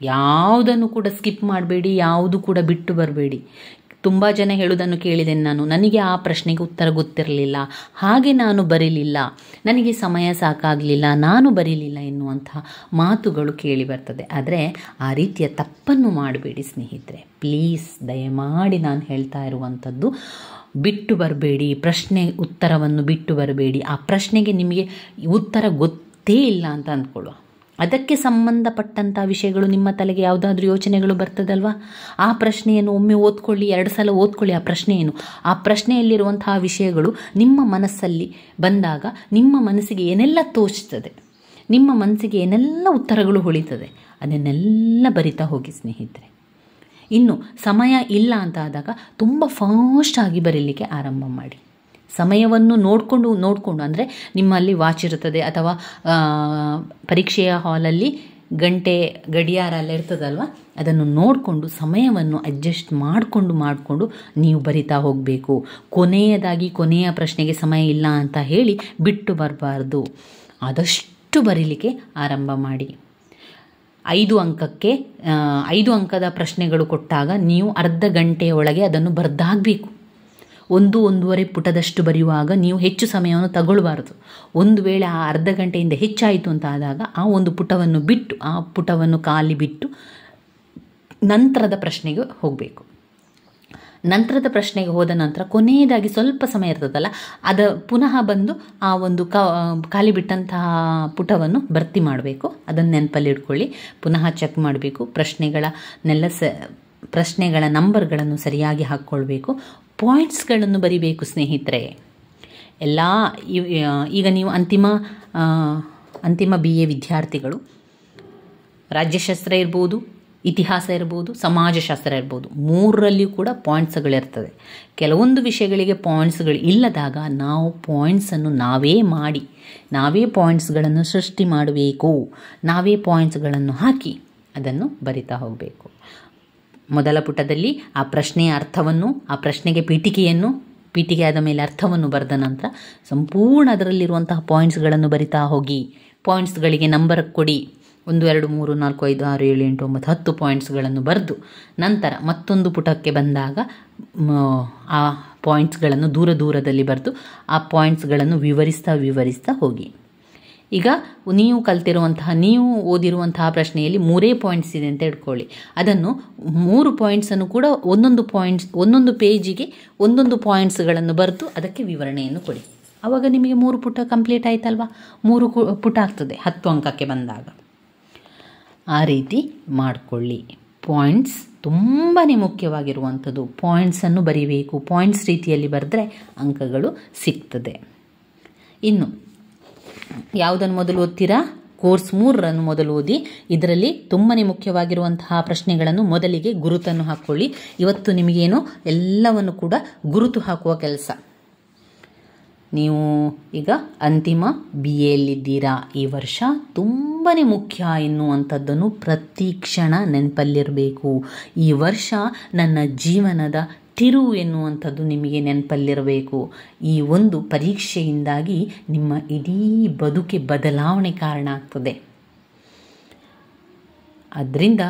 ಯಾವುದನ್ನು ಕೂಡ ಸ್ಕಿಪ್ ಮಾಡಬೇಡಿ, ಯಾವುದು ಕೂಡ ಬಿಟ್ಟು ಬರಬೇಡಿ. ತುಂಬ ಜನ ಹೇಳುವುದನ್ನು ಕೇಳಿದ್ದೇನೆ ನಾನು, ನನಗೆ ಆ ಪ್ರಶ್ನೆಗೆ ಉತ್ತರ ಗೊತ್ತಿರಲಿಲ್ಲ, ಹಾಗೆ ನಾನು ಬರೀಲಿಲ್ಲ, ನನಗೆ ಸಮಯ ಸಾಕಾಗಲಿಲ್ಲ, ನಾನು ಬರೀಲಿಲ್ಲ ಎನ್ನುವಂತಹ ಮಾತುಗಳು ಕೇಳಿ ಬರ್ತದೆ. ಆದರೆ ಆ ರೀತಿಯ ತಪ್ಪನ್ನು ಮಾಡಬೇಡಿ ಸ್ನೇಹಿತರೆ. ಪ್ಲೀಸ್, ದಯಮಾಡಿ ನಾನು ಹೇಳ್ತಾ ಇರುವಂಥದ್ದು, ಬಿಟ್ಟು ಬರಬೇಡಿ. ಉತ್ತರವನ್ನು ಬಿಟ್ಟು ಬರಬೇಡಿ. ಆ ಪ್ರಶ್ನೆಗೆ ನಿಮಗೆ ಉತ್ತರ ಗೊತ್ತೇ ಇಲ್ಲ ಅಂತ ಅಂದ್ಕೊಳ್ಳುವ. ಅದಕ್ಕೆ ಸಂಬಂಧಪಟ್ಟಂಥ ವಿಷಯಗಳು ನಿಮ್ಮ ತಲೆಗೆ ಯಾವುದಾದ್ರೂ ಯೋಚನೆಗಳು ಬರ್ತದಲ್ವಾ, ಆ ಪ್ರಶ್ನೆಯನ್ನು ಒಮ್ಮೆ ಓದ್ಕೊಳ್ಳಿ, 2 ಸಲ ಓದ್ಕೊಳ್ಳಿ. ಆ ಪ್ರಶ್ನೆ ಏನು, ಆ ಪ್ರಶ್ನೆಯಲ್ಲಿರುವಂತಹ ವಿಷಯಗಳು ನಿಮ್ಮ ಮನಸ್ಸಲ್ಲಿ ಬಂದಾಗ ನಿಮ್ಮ ಮನಸ್ಸಿಗೆ ಏನೆಲ್ಲ ತೋಚ್ತದೆ, ನಿಮ್ಮ ಮನಸ್ಸಿಗೆ ಏನೆಲ್ಲ ಉತ್ತರಗಳು ಹೊಳಿತದೆ, ಅದನ್ನೆಲ್ಲ ಬರಿತಾ ಹೋಗಿ ಸ್ನೇಹಿತರೆ. ಇನ್ನು ಸಮಯ ಇಲ್ಲ ಅಂತ ಆದಾಗ ತುಂಬ ಫಾಸ್ಟಾಗಿ ಬರೀಲಿಕ್ಕೆ ಆರಂಭ ಮಾಡಿ. ಸಮಯವನ್ನು ನೋಡಿಕೊಂಡು ಅಂದರೆ ನಿಮ್ಮಲ್ಲಿ ವಾಚ್ ಇರುತ್ತದೆ ಅಥವಾ ಪರೀಕ್ಷೆಯ ಹಾಲಲ್ಲಿ ಗಡಿಯಾರ ಎಲ್ಲ ಇರ್ತದಲ್ವ, ಅದನ್ನು ನೋಡಿಕೊಂಡು ಸಮಯವನ್ನು ಅಡ್ಜಸ್ಟ್ ಮಾಡಿಕೊಂಡು ನೀವು ಬರಿತಾ ಹೋಗಬೇಕು. ಕೊನೆಯ ಪ್ರಶ್ನೆಗೆ ಸಮಯ ಇಲ್ಲ ಅಂತ ಹೇಳಿ ಬಿಟ್ಟು ಬರಬಾರ್ದು. ಆದಷ್ಟು ಬರೀಲಿಕ್ಕೆ ಆರಂಭ ಮಾಡಿ. 5 ಅಂಕದ ಪ್ರಶ್ನೆಗಳು ಕೊಟ್ಟಾಗ ನೀವು ಅರ್ಧ ಗಂಟೆಯ ಒಳಗೆ ಅದನ್ನು ಬರೆದಾಗಬೇಕು. 1-1.5 ಪುಟದಷ್ಟು ಬರೆಯುವಾಗ ನೀವು ಹೆಚ್ಚು ಸಮಯವನ್ನು ತಗೊಳ್ಬಾರ್ದು. ಒಂದು ವೇಳೆ ಆ ಅರ್ಧ ಗಂಟೆಯಿಂದ ಹೆಚ್ಚಾಯಿತು ಅಂತ ಆದಾಗ ಆ ಒಂದು ಪುಟವನ್ನು ಬಿಟ್ಟು, ಆ ಪುಟವನ್ನು ಖಾಲಿ ಬಿಟ್ಟು ನಂತರದ ಪ್ರಶ್ನೆಗೆ ಹೋಗಬೇಕು. ನಂತರದ ಪ್ರಶ್ನೆಗೆ ಹೋದ ನಂತರ ಕೊನೆಯದಾಗಿ ಸ್ವಲ್ಪ ಸಮಯ ಇರ್ತದಲ್ಲ, ಅದು ಪುನಃ ಬಂದು ಆ ಒಂದು ಖಾಲಿ ಬಿಟ್ಟಂತಹ ಪುಟವನ್ನು ಭರ್ತಿ ಮಾಡಬೇಕು. ಅದನ್ನು ನೆನಪಲ್ಲಿ ಇಟ್ಕೊಳ್ಳಿ. ಪುನಃ ಚೆಕ್ ಮಾಡಬೇಕು. ಪ್ರಶ್ನೆಗಳ ನಂಬರ್ಗಳನ್ನು ಸರಿಯಾಗಿ ಹಾಕ್ಕೊಳ್ಬೇಕು. ಪಾಯಿಂಟ್ಸ್ಗಳನ್ನು ಬರಿಬೇಕು ಸ್ನೇಹಿತರೆ. ಈಗ ನೀವು ಅಂತಿಮ BA ವಿದ್ಯಾರ್ಥಿಗಳು, ರಾಜ್ಯಶಾಸ್ತ್ರ ಇರ್ಬೋದು, ಇತಿಹಾಸ ಇರ್ಬೋದು, ಸಮಾಜಶಾಸ್ತ್ರ ಇರ್ಬೋದು, 3ರಲ್ಲಿಯೂ ಕೂಡ ಪಾಯಿಂಟ್ಸ್ಗಳಿರ್ತದೆ. ಕೆಲವೊಂದು ವಿಷಯಗಳಿಗೆ ಪಾಯಿಂಟ್ಸ್ಗಳು ಇಲ್ಲದಾಗ ನಾವು ಪಾಯಿಂಟ್ಸನ್ನು ನಾವೇ ಪಾಯಿಂಟ್ಸ್ಗಳನ್ನು ಸೃಷ್ಟಿ ಮಾಡಬೇಕು. ನಾವೇ ಪಾಯಿಂಟ್ಸ್ಗಳನ್ನು ಹಾಕಿ ಅದನ್ನು ಬರಿತಾ ಹೋಗಬೇಕು. ಮೊದಲ ಪುಟದಲ್ಲಿ ಆ ಪ್ರಶ್ನೆಯ ಅರ್ಥವನ್ನು, ಆ ಪ್ರಶ್ನೆಗೆ ಪೀಠಿಕೆ ಆದ ಮೇಲೆ ಅರ್ಥವನ್ನು ಬರೆದ ನಂತರ ಸಂಪೂರ್ಣ ಅದರಲ್ಲಿರುವಂತಹ ಪಾಯಿಂಟ್ಸ್ಗಳನ್ನು ಬರಿತಾ ಹೋಗಿ. ಪಾಯಿಂಟ್ಸ್ಗಳಿಗೆ ನಂಬರ್ ಕೊಡಿ. 1 2 3 4 5 6 7 8 9 10 ಪಾಯಿಂಟ್ಸ್ಗಳನ್ನು ಬರೆದು ನಂತರ ಮತ್ತೊಂದು ಪುಟಕ್ಕೆ ಬಂದಾಗ ಆ ಪಾಯಿಂಟ್ಸ್ಗಳನ್ನು ದೂರದಲ್ಲಿ ಬರೆದು ಆ ಪಾಯಿಂಟ್ಸ್ಗಳನ್ನು ವಿವರಿಸ್ತಾ ಹೋಗಿ. ಈಗ ನೀವು ಓದಿರುವಂತಹ ಪ್ರಶ್ನೆಯಲ್ಲಿ 3 ಪಾಯಿಂಟ್ಸ್ ಇದೆ ಅಂತ ಇಟ್ಕೊಳ್ಳಿ. ಅದನ್ನು 3 ಪಾಯಿಂಟ್ಸನ್ನು ಕೂಡ ಒಂದೊಂದು ಪೇಜಿಗೆ ಒಂದೊಂದು ಪಾಯಿಂಟ್ಸ್ಗಳನ್ನು ಬರೆದು ಅದಕ್ಕೆ ವಿವರಣೆಯನ್ನು ಕೊಡಿ. ಆವಾಗ ನಿಮಗೆ 3 ಪುಟ ಕಂಪ್ಲೀಟ್ ಆಯ್ತಲ್ವಾ. 3 ಪುಟ ಆಗ್ತದೆ 10 ಅಂಕಕ್ಕೆ ಬಂದಾಗ. ಆ ರೀತಿ ಮಾಡಿಕೊಳ್ಳಿ. ಪಾಯಿಂಟ್ಸ್ ತುಂಬಾ ಮುಖ್ಯವಾಗಿರುವಂಥದ್ದು. ಪಾಯಿಂಟ್ಸನ್ನು ಬರೀಬೇಕು. ಪಾಯಿಂಟ್ಸ್ ರೀತಿಯಲ್ಲಿ ಬರೆದ್ರೆ ಅಂಕಗಳು ಸಿಗ್ತದೆ. ಇನ್ನು ಯಾವುದನ್ನು ಮೊದಲು ಓದ್ತೀರಾ? ಕೋರ್ಸ್ 3ರನ್ನು ಮೊದಲು ಓದಿ. ಇದರಲ್ಲಿ ತುಂಬಾ ಮುಖ್ಯವಾಗಿರುವಂತಹ ಪ್ರಶ್ನೆಗಳನ್ನು ಮೊದಲಿಗೆ ಗುರುತನ್ನು ಹಾಕ್ಕೊಳ್ಳಿ. ಇವತ್ತು ನಿಮಗೇನು ಎಲ್ಲವನ್ನು ಕೂಡ ಗುರುತು ಹಾಕುವ ಕೆಲಸ. ನೀವು ಈಗ ಅಂತಿಮ BAಯಲ್ಲಿದ್ದೀರಾ. ಈ ವರ್ಷ ತುಂಬಾ ಮುಖ್ಯ ಎನ್ನುವಂಥದ್ದನ್ನು ಪ್ರತಿ ಕ್ಷಣ ನೆನಪಲ್ಲಿರಬೇಕು. ಈ ವರ್ಷ ನನ್ನ ಜೀವನದ ತಿರುವು ಎನ್ನುವಂಥದ್ದು ನಿಮಗೆ ನೆನಪಲ್ಲಿರಬೇಕು. ಈ ಒಂದು ಪರೀಕ್ಷೆಯಿಂದಾಗಿ ನಿಮ್ಮ ಇಡೀ ಬದುಕೆ ಬದಲಾವಣೆ ಕಾರಣ ಆಗ್ತದೆ. ಅದರಿಂದ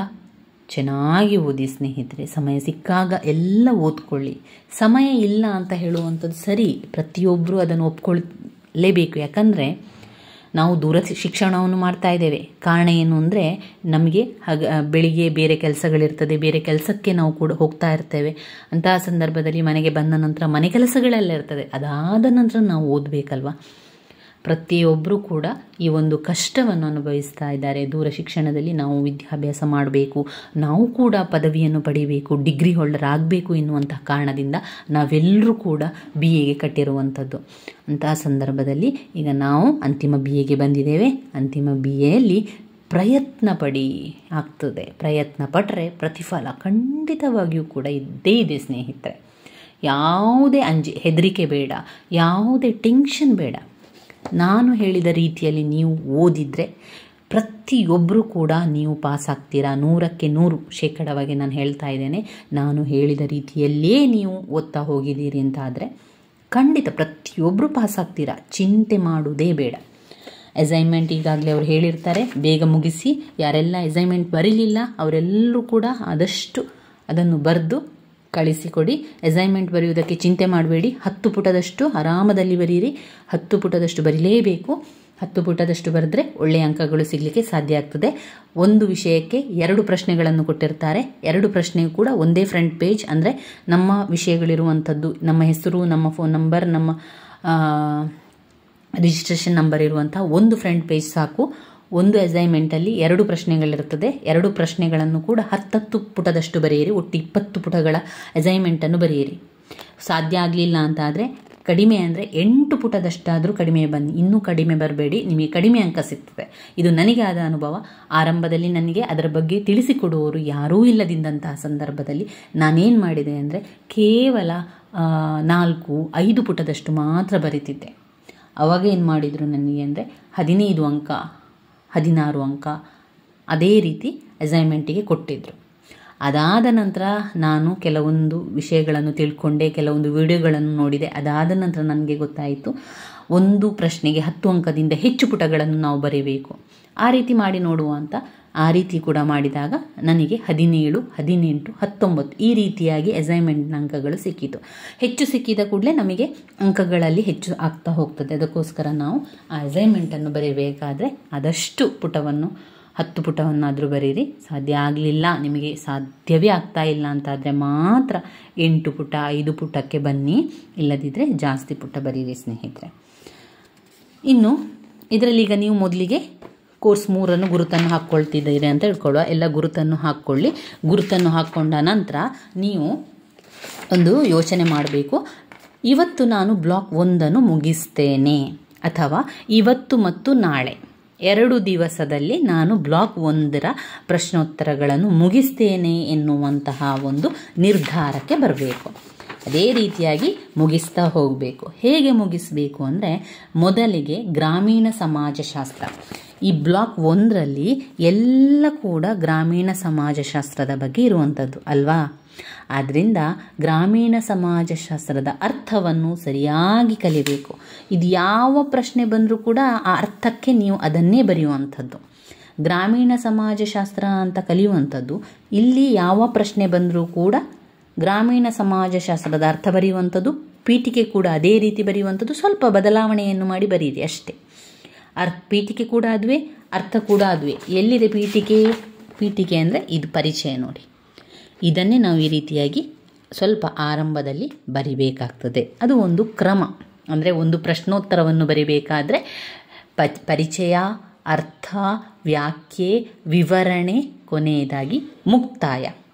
ಚೆನ್ನಾಗಿ ಓದಿ ಸ್ನೇಹಿತರೆ. ಸಮಯ ಸಿಕ್ಕಾಗ ಎಲ್ಲ ಓದ್ಕೊಳ್ಳಿ. ಸಮಯ ಇಲ್ಲ ಅಂತ ಹೇಳುವಂಥದ್ದು ಸರಿ, ಪ್ರತಿಯೊಬ್ಬರು ಅದನ್ನು ಒಪ್ಕೊಳ್ಳೇಬೇಕು. ಯಾಕಂದರೆ ನಾವು ದೂರ ಶಿಕ್ಷಣವನ್ನು ಮಾಡ್ತಾ ಇದ್ದೇವೆ. ಕಾರಣ ಏನು ಅಂದರೆ ನಮಗೆ ಬೆಳಿಗ್ಗೆ ಬೇರೆ ಕೆಲಸಗಳಿರ್ತದೆ, ಬೇರೆ ಕೆಲಸಕ್ಕೆ ನಾವು ಕೂಡ ಹೋಗ್ತಾ ಇರ್ತೇವೆ. ಅಂತಹ ಸಂದರ್ಭದಲ್ಲಿ ಮನೆಗೆ ಬಂದ ನಂತರ ಮನೆ ಕೆಲಸಗಳೆಲ್ಲ ಇರ್ತದೆ. ಅದಾದ ನಂತರ ನಾವು ಓದಬೇಕಲ್ವ. ಪ್ರತಿಯೊಬ್ಬರೂ ಕೂಡ ಈ ಒಂದು ಕಷ್ಟವನ್ನು ಅನುಭವಿಸ್ತಾ ಇದ್ದಾರೆ. ದೂರ ಶಿಕ್ಷಣದಲ್ಲಿ ನಾವು ವಿದ್ಯಾಭ್ಯಾಸ ಮಾಡಬೇಕು, ನಾವು ಕೂಡ ಪದವಿಯನ್ನು ಪಡಿಬೇಕು, ಡಿಗ್ರಿ ಹೋಲ್ಡರ್ ಆಗಬೇಕು ಎನ್ನುವಂತಹ ಕಾರಣದಿಂದ ನಾವೆಲ್ಲರೂ ಕೂಡ BAಗೆ ಕಟ್ಟಿರುವಂಥದ್ದು. ಅಂತಹ ಸಂದರ್ಭದಲ್ಲಿ ಈಗ ನಾವು ಅಂತಿಮ BAಗೆ ಬಂದಿದ್ದೇವೆ. ಅಂತಿಮ BAಯಲ್ಲಿ ಪ್ರಯತ್ನ ಪಡಿ ಆಗ್ತದೆ. ಪ್ರಯತ್ನ ಪಟ್ಟರೆ ಪ್ರತಿಫಲ ಖಂಡಿತವಾಗಿಯೂ ಕೂಡ ಇದ್ದೇ ಇದೆ ಸ್ನೇಹಿತರೆ. ಯಾವುದೇ ಹೆದರಿಕೆ ಬೇಡ, ಯಾವುದೇ ಟೆನ್ಷನ್ ಬೇಡ. ನಾನು ಹೇಳಿದ ರೀತಿಯಲ್ಲಿ ನೀವು ಓದಿದರೆ ಪ್ರತಿಯೊಬ್ಬರೂ ಕೂಡ ನೀವು ಪಾಸ್ ಆಗ್ತೀರಾ. 100ಕ್ಕೆ 100% ನಾನು ಹೇಳ್ತಾ ಇದ್ದೇನೆ. ನಾನು ಹೇಳಿದ ರೀತಿಯಲ್ಲೇ ನೀವು ಓದ್ತಾ ಹೋಗಿದ್ದೀರಿ ಅಂತ ಆದರೆ ಖಂಡಿತ ಪ್ರತಿಯೊಬ್ಬರೂ ಪಾಸ್ ಆಗ್ತೀರಾ. ಚಿಂತೆ ಮಾಡುವುದೇ ಬೇಡ. ಅಸೈನ್ಮೆಂಟ್ ಈಗಾಗಲೇ ಅವರು ಹೇಳಿರ್ತಾರೆ, ಬೇಗ ಮುಗಿಸಿ. ಯಾರೆಲ್ಲ ಅಸೈನ್ಮೆಂಟ್ ಬರೀಲಿಲ್ಲ ಅವರೆಲ್ಲರೂ ಕೂಡ ಆದಷ್ಟು ಅದನ್ನು ಬರೆದು ಕಳಿಸಿಕೊಡಿ. ಅಸೈನ್ಮೆಂಟ್ ಬರೆಯುವುದಕ್ಕೆ ಚಿಂತೆ ಮಾಡಬೇಡಿ. 10 ಪುಟದಷ್ಟು ಆರಾಮದಲ್ಲಿ ಬರೀರಿ. 10 ಪುಟದಷ್ಟು ಬರೀಲೇಬೇಕು. 10 ಪುಟದಷ್ಟು ಬರೆದ್ರೆ ಒಳ್ಳೆಯ ಅಂಕಗಳು ಸಿಗಲಿಕ್ಕೆ ಸಾಧ್ಯ ಆಗ್ತದೆ. ಒಂದು ವಿಷಯಕ್ಕೆ 2 ಪ್ರಶ್ನೆಗಳನ್ನು ಕೊಟ್ಟಿರ್ತಾರೆ. 2 ಪ್ರಶ್ನೆಯೂ ಕೂಡ ಒಂದೇ ಫ್ರಂಟ್ ಪೇಜ್. ಅಂದರೆ ನಮ್ಮ ವಿಷಯಗಳಿರುವಂಥದ್ದು, ನಮ್ಮ ಹೆಸರು, ನಮ್ಮ ಫೋನ್ ನಂಬರ್, ನಮ್ಮ ರಿಜಿಸ್ಟ್ರೇಷನ್ ನಂಬರ್ ಇರುವಂಥ ಒಂದು ಫ್ರಂಟ್ ಪೇಜ್ ಸಾಕು. ಒಂದು ಅಸೈನ್ಮೆಂಟಲ್ಲಿ 2 ಪ್ರಶ್ನೆಗಳಿರ್ತದೆ. 2 ಪ್ರಶ್ನೆಗಳನ್ನು ಕೂಡ 10 ಪುಟದಷ್ಟು ಬರೆಯಿರಿ. ಒಟ್ಟು 20 ಪುಟಗಳ ಅಸೈನ್ಮೆಂಟನ್ನು ಬರೆಯಿರಿ. ಸಾಧ್ಯ ಆಗಲಿಲ್ಲ ಅಂತಾದರೆ ಕಡಿಮೆ ಅಂದರೆ 8 ಪುಟದಷ್ಟಾದರೂ ಕಡಿಮೆ ಬನ್ನಿ. ಇನ್ನೂ ಕಡಿಮೆ ಬರಬೇಡಿ, ನಿಮಗೆ ಕಡಿಮೆ ಅಂಕ ಸಿಗ್ತದೆ. ಇದು ನನಗೆ ಆದ ಅನುಭವ. ಆರಂಭದಲ್ಲಿ ನನಗೆ ಅದರ ಬಗ್ಗೆ ತಿಳಿಸಿಕೊಡುವವರು ಯಾರೂ ಇಲ್ಲದಿದ್ದಂತಹ ಸಂದರ್ಭದಲ್ಲಿ ನಾನೇನು ಮಾಡಿದೆ ಅಂದರೆ ಕೇವಲ 4-5 ಪುಟದಷ್ಟು ಮಾತ್ರ ಬರೀತಿದ್ದೆ. ಅವಾಗ ಏನು ಮಾಡಿದರು ನನಗೆ ಅಂದರೆ 15 ಅಂಕ 16 ಅಂಕ ಅದೇ ರೀತಿ ಅಸೈನ್ಮೆಂಟಿಗೆ ಕೊಟ್ಟಿದ್ದರು. ಅದಾದ ನಂತರ ನಾನು ಕೆಲವೊಂದು ವಿಷಯಗಳನ್ನು ತಿಳ್ಕೊಂಡೆ, ಕೆಲವೊಂದು ವಿಡಿಯೋಗಳನ್ನು ನೋಡಿದೆ. ಅದಾದ ನಂತರ ನನಗೆ ಗೊತ್ತಾಯಿತು ಒಂದು ಪ್ರಶ್ನೆಗೆ 10 ಅಂಕದಿಂದ ಹೆಚ್ಚು ಪುಟಗಳನ್ನು ನಾವು ಬರೀಬೇಕು. ಆ ರೀತಿ ಮಾಡಿ ನೋಡುವ ಅಂತ ಆ ರೀತಿ ಕೂಡ ಮಾಡಿದಾಗ ನನಗೆ 17, 18, 19 ಈ ರೀತಿಯಾಗಿ ಅಸೈನ್ಮೆಂಟ್ನ ಅಂಕಗಳು ಸಿಕ್ಕಿತು. ಹೆಚ್ಚು ಸಿಕ್ಕಿದ ಕೂಡಲೇ ನಮಗೆ ಅಂಕಗಳಲ್ಲಿ ಹೆಚ್ಚು ಆಗ್ತಾ ಹೋಗ್ತದೆ. ಅದಕ್ಕೋಸ್ಕರ ನಾವು ಆ ಅಸೈನ್ಮೆಂಟನ್ನು ಬರೀಬೇಕಾದ್ರೆ ಆದಷ್ಟು ಪುಟವನ್ನು 10 ಪುಟವನ್ನಾದರೂ ಬರೀರಿ. ಸಾಧ್ಯ ಆಗಲಿಲ್ಲ, ನಿಮಗೆ ಸಾಧ್ಯವೇ ಆಗ್ತಾ ಇಲ್ಲ ಅಂತಾದರೆ ಮಾತ್ರ 8 ಪುಟ 5 ಪುಟಕ್ಕೆ ಬನ್ನಿ. ಇಲ್ಲದಿದ್ದರೆ ಜಾಸ್ತಿ ಪುಟ ಬರೀರಿ ಸ್ನೇಹಿತರೆ. ಇನ್ನು ಇದರಲ್ಲಿ ಈಗ ನೀವು ಮೊದಲಿಗೆ ಕೋರ್ಸ್ 3 ಗುರುತನ್ನು ಹಾಕ್ಕೊಳ್ತಿದ್ದೀರಿ ಅಂತ ಹೇಳ್ಕೊಳ್ಳುವ. ಎಲ್ಲ ಗುರುತನ್ನು ಹಾಕ್ಕೊಳ್ಳಿ. ಗುರುತನ್ನು ಹಾಕ್ಕೊಂಡ ನಂತರ ನೀವು ಒಂದು ಯೋಚನೆ ಮಾಡಬೇಕು, ಇವತ್ತು ನಾನು ಬ್ಲಾಕ್ 1 ಮುಗಿಸ್ತೇನೆ ಅಥವಾ ಇವತ್ತು ಮತ್ತು ನಾಳೆ 2 ದಿವಸದಲ್ಲಿ ನಾನು ಬ್ಲಾಕ್ 1 ಪ್ರಶ್ನೋತ್ತರಗಳನ್ನು ಮುಗಿಸ್ತೇನೆ ಎನ್ನುವಂತಹ ಒಂದು ನಿರ್ಧಾರಕ್ಕೆ ಬರಬೇಕು. ಅದೇ ರೀತಿಯಾಗಿ ಮುಗಿಸ್ತಾ ಹೋಗಬೇಕು. ಹೇಗೆ ಮುಗಿಸಬೇಕು ಅಂದರೆ, ಮೊದಲಿಗೆ ಗ್ರಾಮೀಣ ಸಮಾಜಶಾಸ್ತ್ರ. ಈ ಬ್ಲಾಕ್ 1ರಲ್ಲಿ ಎಲ್ಲ ಕೂಡ ಗ್ರಾಮೀಣ ಸಮಾಜಶಾಸ್ತ್ರದ ಬಗ್ಗೆ ಇರುವಂಥದ್ದು ಅಲ್ವಾ. ಆದ್ದರಿಂದ ಗ್ರಾಮೀಣ ಸಮಾಜಶಾಸ್ತ್ರದ ಅರ್ಥವನ್ನು ಸರಿಯಾಗಿ ಕಲಿಬೇಕು. ಇದು ಯಾವ ಪ್ರಶ್ನೆ ಬಂದರೂ ಕೂಡ ಆ ಅರ್ಥಕ್ಕೆ ನೀವು ಅದನ್ನೇ ಬರೆಯುವಂಥದ್ದು. ಗ್ರಾಮೀಣ ಸಮಾಜಶಾಸ್ತ್ರ ಅಂತ ಕಲಿಯುವಂಥದ್ದು. ಇಲ್ಲಿ ಯಾವ ಪ್ರಶ್ನೆ ಬಂದರೂ ಕೂಡ ಗ್ರಾಮೀಣ ಸಮಾಜಶಾಸ್ತ್ರದ ಅರ್ಥ ಬರೆಯುವಂಥದ್ದು, ಪೀಠಿಕೆ ಕೂಡ ಅದೇ ರೀತಿ ಬರೆಯುವಂಥದ್ದು. ಸ್ವಲ್ಪ ಬದಲಾವಣೆಯನ್ನು ಮಾಡಿ ಬರೀರಿ ಅಷ್ಟೇ. ಪೀಠಿಕೆ ಕೂಡ ಅದುವೆ, ಅರ್ಥ ಕೂಡ ಅದುವೆ. ಎಲ್ಲಿದೆ ಪೀಠಿಕೆ? ಪೀಠಿಕೆ ಅಂದರೆ ಇದು ಪರಿಚಯ ನೋಡಿ. ಇದನ್ನೇ ನಾವು ಈ ರೀತಿಯಾಗಿ ಸ್ವಲ್ಪ ಆರಂಭದಲ್ಲಿ ಬರಿಬೇಕಾಗ್ತದೆ. ಅದು ಒಂದು ಕ್ರಮ. ಅಂದರೆ ಒಂದು ಪ್ರಶ್ನೋತ್ತರವನ್ನು ಬರಿಬೇಕಾದ್ರೆ ಪರಿಚಯ, ಅರ್ಥ, ವ್ಯಾಖ್ಯೆ, ವಿವರಣೆ, ಕೊನೆಯದಾಗಿ ಮುಕ್ತಾಯ,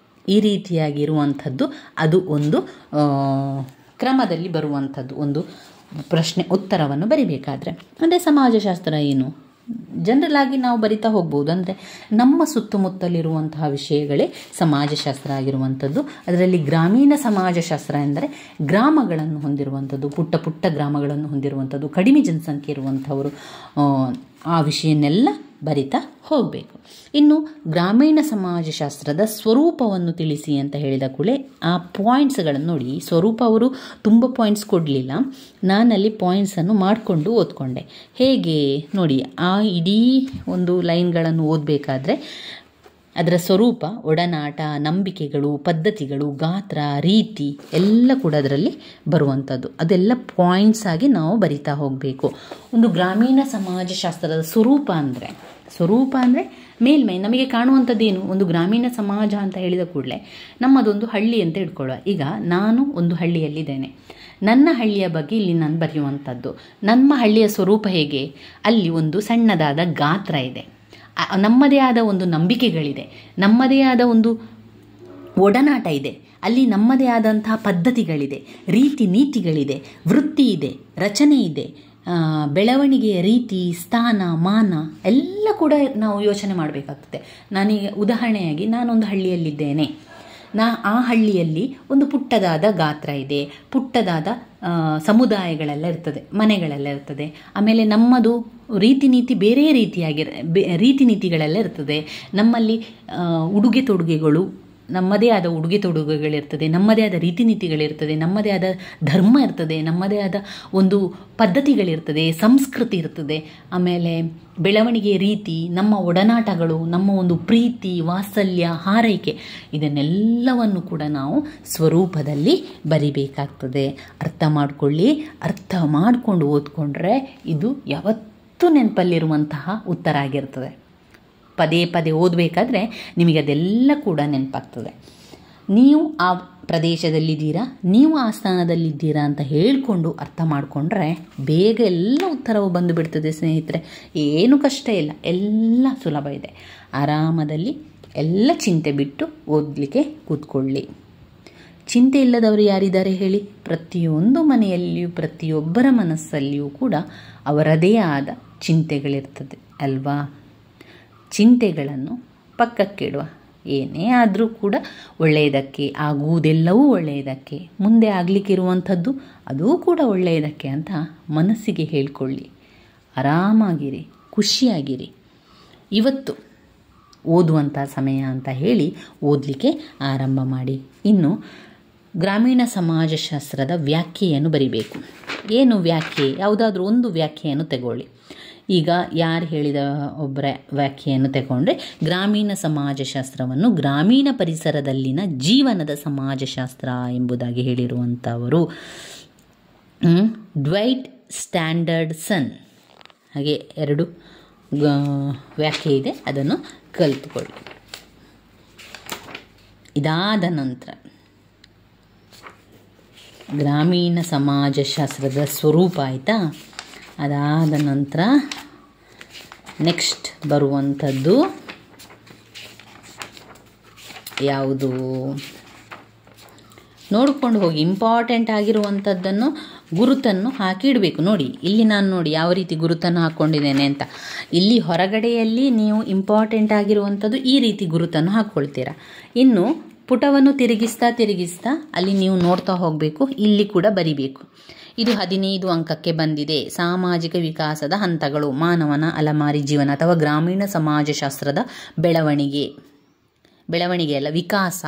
ಈ ರೀತಿಯಾಗಿರುವಂಥದ್ದು. ಅದು ಒಂದು ಕ್ರಮದಲ್ಲಿ ಬರುವಂಥದ್ದು ಒಂದು ಪ್ರಶ್ನೆ ಉತ್ತರವನ್ನು ಬರಿಬೇಕಾದ್ರೆ. ಅಂದರೆ ಸಮಾಜಶಾಸ್ತ್ರ ಏನು ಜನರಲ್ ಆಗಿ ನಾವು ಬರಿತಾ ಹೋಗ್ಬೋದು. ಅಂದರೆ ನಮ್ಮ ಸುತ್ತಮುತ್ತಲಿರುವಂತಹ ವಿಷಯಗಳೇ ಸಮಾಜಶಾಸ್ತ್ರ ಆಗಿರುವಂಥದ್ದು. ಅದರಲ್ಲಿ ಗ್ರಾಮೀಣ ಸಮಾಜಶಾಸ್ತ್ರ ಎಂದರೆ ಗ್ರಾಮಗಳನ್ನು ಹೊಂದಿರುವಂಥದ್ದು, ಪುಟ್ಟ ಪುಟ್ಟ ಗ್ರಾಮಗಳನ್ನು ಹೊಂದಿರುವಂಥದ್ದು, ಕಡಿಮೆ ಜನಸಂಖ್ಯೆ ಇರುವಂಥವರು ಆ ವಿಷಯನ್ನೆಲ್ಲ ಬರಿತಾ ಹೋಗಬೇಕು. ಇನ್ನು ಗ್ರಾಮೀಣ ಸಮಾಜಶಾಸ್ತ್ರದ ಸ್ವರೂಪವನ್ನು ತಿಳಿಸಿ ಅಂತ ಹೇಳಿದ ಕೂಡಲೇ ಆ ಪಾಯಿಂಟ್ಸ್ಗಳನ್ನು ನೋಡಿ. ಸ್ವರೂಪ ಅವರು ತುಂಬ ಪಾಯಿಂಟ್ಸ್ ಕೊಡಲಿಲ್ಲ, ನಾನಲ್ಲಿ ಪಾಯಿಂಟ್ಸನ್ನು ಮಾಡಿಕೊಂಡು ಓದ್ಕೊಂಡೆ. ಹೇಗೆ ನೋಡಿ, ಆ ಇಡೀ ಒಂದು ಲೈನ್ಗಳನ್ನು ಓದಬೇಕಾದ್ರೆ ಅದರ ಸ್ವರೂಪ, ಒಡನಾಟ, ನಂಬಿಕೆಗಳು, ಪದ್ಧತಿಗಳು, ಗಾತ್ರ, ರೀತಿ ಎಲ್ಲ ಕೂಡ ಅದರಲ್ಲಿ ಬರುವಂಥದ್ದು. ಅದೆಲ್ಲ ಪಾಯಿಂಟ್ಸ್ ಆಗಿ ನಾವು ಬರಿತಾ ಹೋಗಬೇಕು. ಒಂದು ಗ್ರಾಮೀಣ ಸಮಾಜಶಾಸ್ತ್ರದ ಸ್ವರೂಪ ಅಂದರೆ ಮೇಲ್ಮೈ ನಮಗೆ ಕಾಣುವಂಥದ್ದೇನು? ಒಂದು ಗ್ರಾಮೀಣ ಸಮಾಜ ಅಂತ ಹೇಳಿದ ಕೂಡಲೇ ನಮ್ಮದೊಂದು ಹಳ್ಳಿ ಅಂತ ಇಟ್ಕೊಳ್ಳುವ. ಈಗ ನಾನು ಒಂದು ಹಳ್ಳಿಯಲ್ಲಿದ್ದೇನೆ. ನನ್ನ ಹಳ್ಳಿಯ ಬಗ್ಗೆ ಇಲ್ಲಿ ನಾನು ಬರೆಯುವಂಥದ್ದು. ನಮ್ಮ ಹಳ್ಳಿಯ ಸ್ವರೂಪ ಹೇಗೆ? ಅಲ್ಲಿ ಒಂದು ಸಣ್ಣದಾದ ಗಾತ್ರ ಇದೆ, ನಮ್ಮದೇ ಆದ ಒಂದು ನಂಬಿಕೆಗಳಿದೆ, ನಮ್ಮದೇ ಆದ ಒಂದು ಒಡನಾಟ ಇದೆ, ಅಲ್ಲಿ ನಮ್ಮದೇ ಆದಂತಹ ಪದ್ಧತಿಗಳಿದೆ, ರೀತಿ ನೀತಿಗಳಿದೆ, ವೃತ್ತಿ ಇದೆ, ರಚನೆ ಇದೆ, ಬೆಳವಣಿಗೆಯ ರೀತಿ, ಸ್ಥಾನ, ಮಾನ ಎಲ್ಲ ಕೂಡ ನಾವು ಯೋಚನೆ ಮಾಡಬೇಕಾಗ್ತದೆ. ನಾನೀಗ ಉದಾಹರಣೆಯಾಗಿ ನಾನೊಂದು ಹಳ್ಳಿಯಲ್ಲಿದ್ದೇನೆ. ಆ ಹಳ್ಳಿಯಲ್ಲಿ ಒಂದು ಪುಟ್ಟದಾದ ಗಾತ್ರ ಇದೆ, ಪುಟ್ಟದಾದ ಸಮುದಾಯಗಳೆಲ್ಲ ಇರ್ತದೆ, ಮನೆಗಳೆಲ್ಲ ಇರ್ತದೆ. ಆಮೇಲೆ ನಮ್ಮದು ರೀತಿ ನೀತಿ ಬೇರೆ ರೀತಿ ನೀತಿಗಳೆಲ್ಲ ಇರ್ತದೆ. ನಮ್ಮಲ್ಲಿ ಉಡುಗೆ ತೊಡುಗೆಗಳು, ನಮ್ಮದೇ ಆದ ಉಡುಗೆ ತೊಡುಗೆಗಳಿರ್ತದೆ, ನಮ್ಮದೇ ಆದ ರೀತಿ ನೀತಿಗಳಿರ್ತದೆ, ನಮ್ಮದೇ ಆದ ಧರ್ಮ ಇರ್ತದೆ, ನಮ್ಮದೇ ಆದ ಒಂದು ಪದ್ಧತಿಗಳಿರ್ತದೆ, ಸಂಸ್ಕೃತಿ ಇರ್ತದೆ. ಆಮೇಲೆ ಬೆಳವಣಿಗೆ ರೀತಿ, ನಮ್ಮ ಒಡನಾಟಗಳು, ನಮ್ಮ ಒಂದು ಪ್ರೀತಿ, ವಾತ್ಸಲ್ಯ, ಹಾರೈಕೆ, ಇದನ್ನೆಲ್ಲವನ್ನು ಕೂಡ ನಾವು ಸ್ವರೂಪದಲ್ಲಿ ಬರಿಬೇಕಾಗ್ತದೆ. ಅರ್ಥ ಮಾಡಿಕೊಳ್ಳಿ. ಅರ್ಥ ಮಾಡಿಕೊಂಡು ಓದ್ಕೊಂಡ್ರೆ ಇದು ಯಾವತ್ತೂ ನೆನಪಲ್ಲಿರುವಂತಹ ಉತ್ತರ ಆಗಿರ್ತದೆ. ಪದೇ ಪದೇ ಓದಬೇಕಾದ್ರೆ ನಿಮಗೆ ಅದೆಲ್ಲ ಕೂಡ ನೆನಪಾಗ್ತದೆ. ನೀವು ಆ ಪ್ರದೇಶದಲ್ಲಿದ್ದೀರಾ, ನೀವು ಆ ಸ್ಥಾನದಲ್ಲಿದ್ದೀರಾ ಅಂತ ಹೇಳಿಕೊಂಡು ಅರ್ಥ ಮಾಡಿಕೊಂಡ್ರೆ ಬೇಗ ಎಲ್ಲ ಉತ್ತರವು ಬಂದು ಬಿಡ್ತದೆ ಸ್ನೇಹಿತರೆ. ಏನು ಕಷ್ಟ ಇಲ್ಲ, ಎಲ್ಲ ಸುಲಭ ಇದೆ. ಆರಾಮದಲ್ಲಿ ಎಲ್ಲ ಚಿಂತೆ ಬಿಟ್ಟು ಓದಲಿಕ್ಕೆ ಕೂತ್ಕೊಳ್ಳಿ. ಚಿಂತೆ ಇಲ್ಲದವರು ಯಾರಿದ್ದಾರೆ ಹೇಳಿ? ಪ್ರತಿಯೊಂದು ಮನೆಯಲ್ಲಿಯೂ ಪ್ರತಿಯೊಬ್ಬರ ಮನಸ್ಸಲ್ಲಿಯೂ ಕೂಡ ಅವರದೇ ಆದ ಚಿಂತೆಗಳಿರ್ತದೆ ಅಲ್ವಾ? ಚಿಂತೆಗಳನ್ನು ಪಕ್ಕಕ್ಕಿಡುವ. ಏನೇ ಆದರೂ ಕೂಡ ಒಳ್ಳೆಯದಕ್ಕೆ, ಆಗುವುದೆಲ್ಲವೂ ಒಳ್ಳೆಯದಕ್ಕೆ, ಮುಂದೆ ಆಗಲಿಕ್ಕಿರುವಂಥದ್ದು ಅದೂ ಕೂಡ ಒಳ್ಳೆಯದಕ್ಕೆ ಅಂತ ಮನಸ್ಸಿಗೆ ಹೇಳಿಕೊಳ್ಳಿ. ಆರಾಮಾಗಿರಿ, ಖುಷಿಯಾಗಿರಿ. ಇವತ್ತು ಓದುವಂಥ ಸಮಯ ಅಂತ ಹೇಳಿ ಓದಲಿಕ್ಕೆ ಆರಂಭ ಮಾಡಿ. ಇನ್ನು ಗ್ರಾಮೀಣ ಸಮಾಜಶಾಸ್ತ್ರದ ವ್ಯಾಖ್ಯೆಯನ್ನು ಬರಿಬೇಕು. ಏನು ವ್ಯಾಖ್ಯೆ? ಯಾವುದಾದ್ರೂ ಒಂದು ವ್ಯಾಖ್ಯೆಯನ್ನು ತಗೊಳ್ಳಿ. ಈಗ ಯಾರು ಹೇಳಿದ ಒಬ್ಬರ ವ್ಯಾಖ್ಯೆಯನ್ನು ತಗೊಂಡ್ರೆ, ಗ್ರಾಮೀಣ ಸಮಾಜಶಾಸ್ತ್ರವನ್ನು ಗ್ರಾಮೀಣ ಪರಿಸರದಲ್ಲಿನ ಜೀವನದ ಸಮಾಜಶಾಸ್ತ್ರ ಎಂಬುದಾಗಿ ಹೇಳಿರುವಂಥವರು ಡ್ವೈಟ್ ಸ್ಟ್ಯಾಂಡರ್ಡ್ಸನ್. ಹಾಗೆ 2 ವ್ಯಾಖ್ಯೆ ಇದೆ, ಅದನ್ನು ಕಲಿತುಕೊಳ್ಳಿ. ಇದಾದ ನಂತರ ಗ್ರಾಮೀಣ ಸಮಾಜಶಾಸ್ತ್ರದ ಸ್ವರೂಪ ಆಯಿತಾ. ಅದಾದ ನಂತರ ನೆಕ್ಸ್ಟ್ ಬರುವಂಥದ್ದು ಯಾವುದು ನೋಡಿಕೊಂಡು ಹೋಗಿ. ಇಂಪಾರ್ಟೆಂಟ್ ಆಗಿರುವಂಥದ್ದನ್ನು ಗುರುತನ್ನು ಹಾಕಿಡಬೇಕು. ನೋಡಿ ಇಲ್ಲಿ ನಾನು ನೋಡಿ ಯಾವ ರೀತಿ ಗುರುತನ್ನು ಹಾಕ್ಕೊಂಡಿದ್ದೇನೆ ಅಂತ. ಇಲ್ಲಿ ಹೊರಗಡೆಯಲ್ಲಿ ನೀವು ಇಂಪಾರ್ಟೆಂಟ್ ಆಗಿರುವಂಥದ್ದು ಈ ರೀತಿ ಗುರುತನ್ನು ಹಾಕ್ಕೊಳ್ತೀರಾ. ಇನ್ನು ಪುಟವನ್ನು ತಿರುಗಿಸ್ತಾ ಅಲ್ಲಿ ನೀವು ನೋಡ್ತಾ ಹೋಗಬೇಕು. ಇಲ್ಲಿ ಕೂಡ ಬರಿಬೇಕು. ಇದು 15 ಅಂಕಕ್ಕೆ ಬಂದಿದೆ. ಸಾಮಾಜಿಕ ವಿಕಾಸದ ಹಂತಗಳು, ಮಾನವನ ಅಲೆಮಾರಿ ಜೀವನ ಅಥವಾ ಗ್ರಾಮೀಣ ಸಮಾಜಶಾಸ್ತ್ರದ ಬೆಳವಣಿಗೆ ಅಲ್ಲ, ವಿಕಾಸ.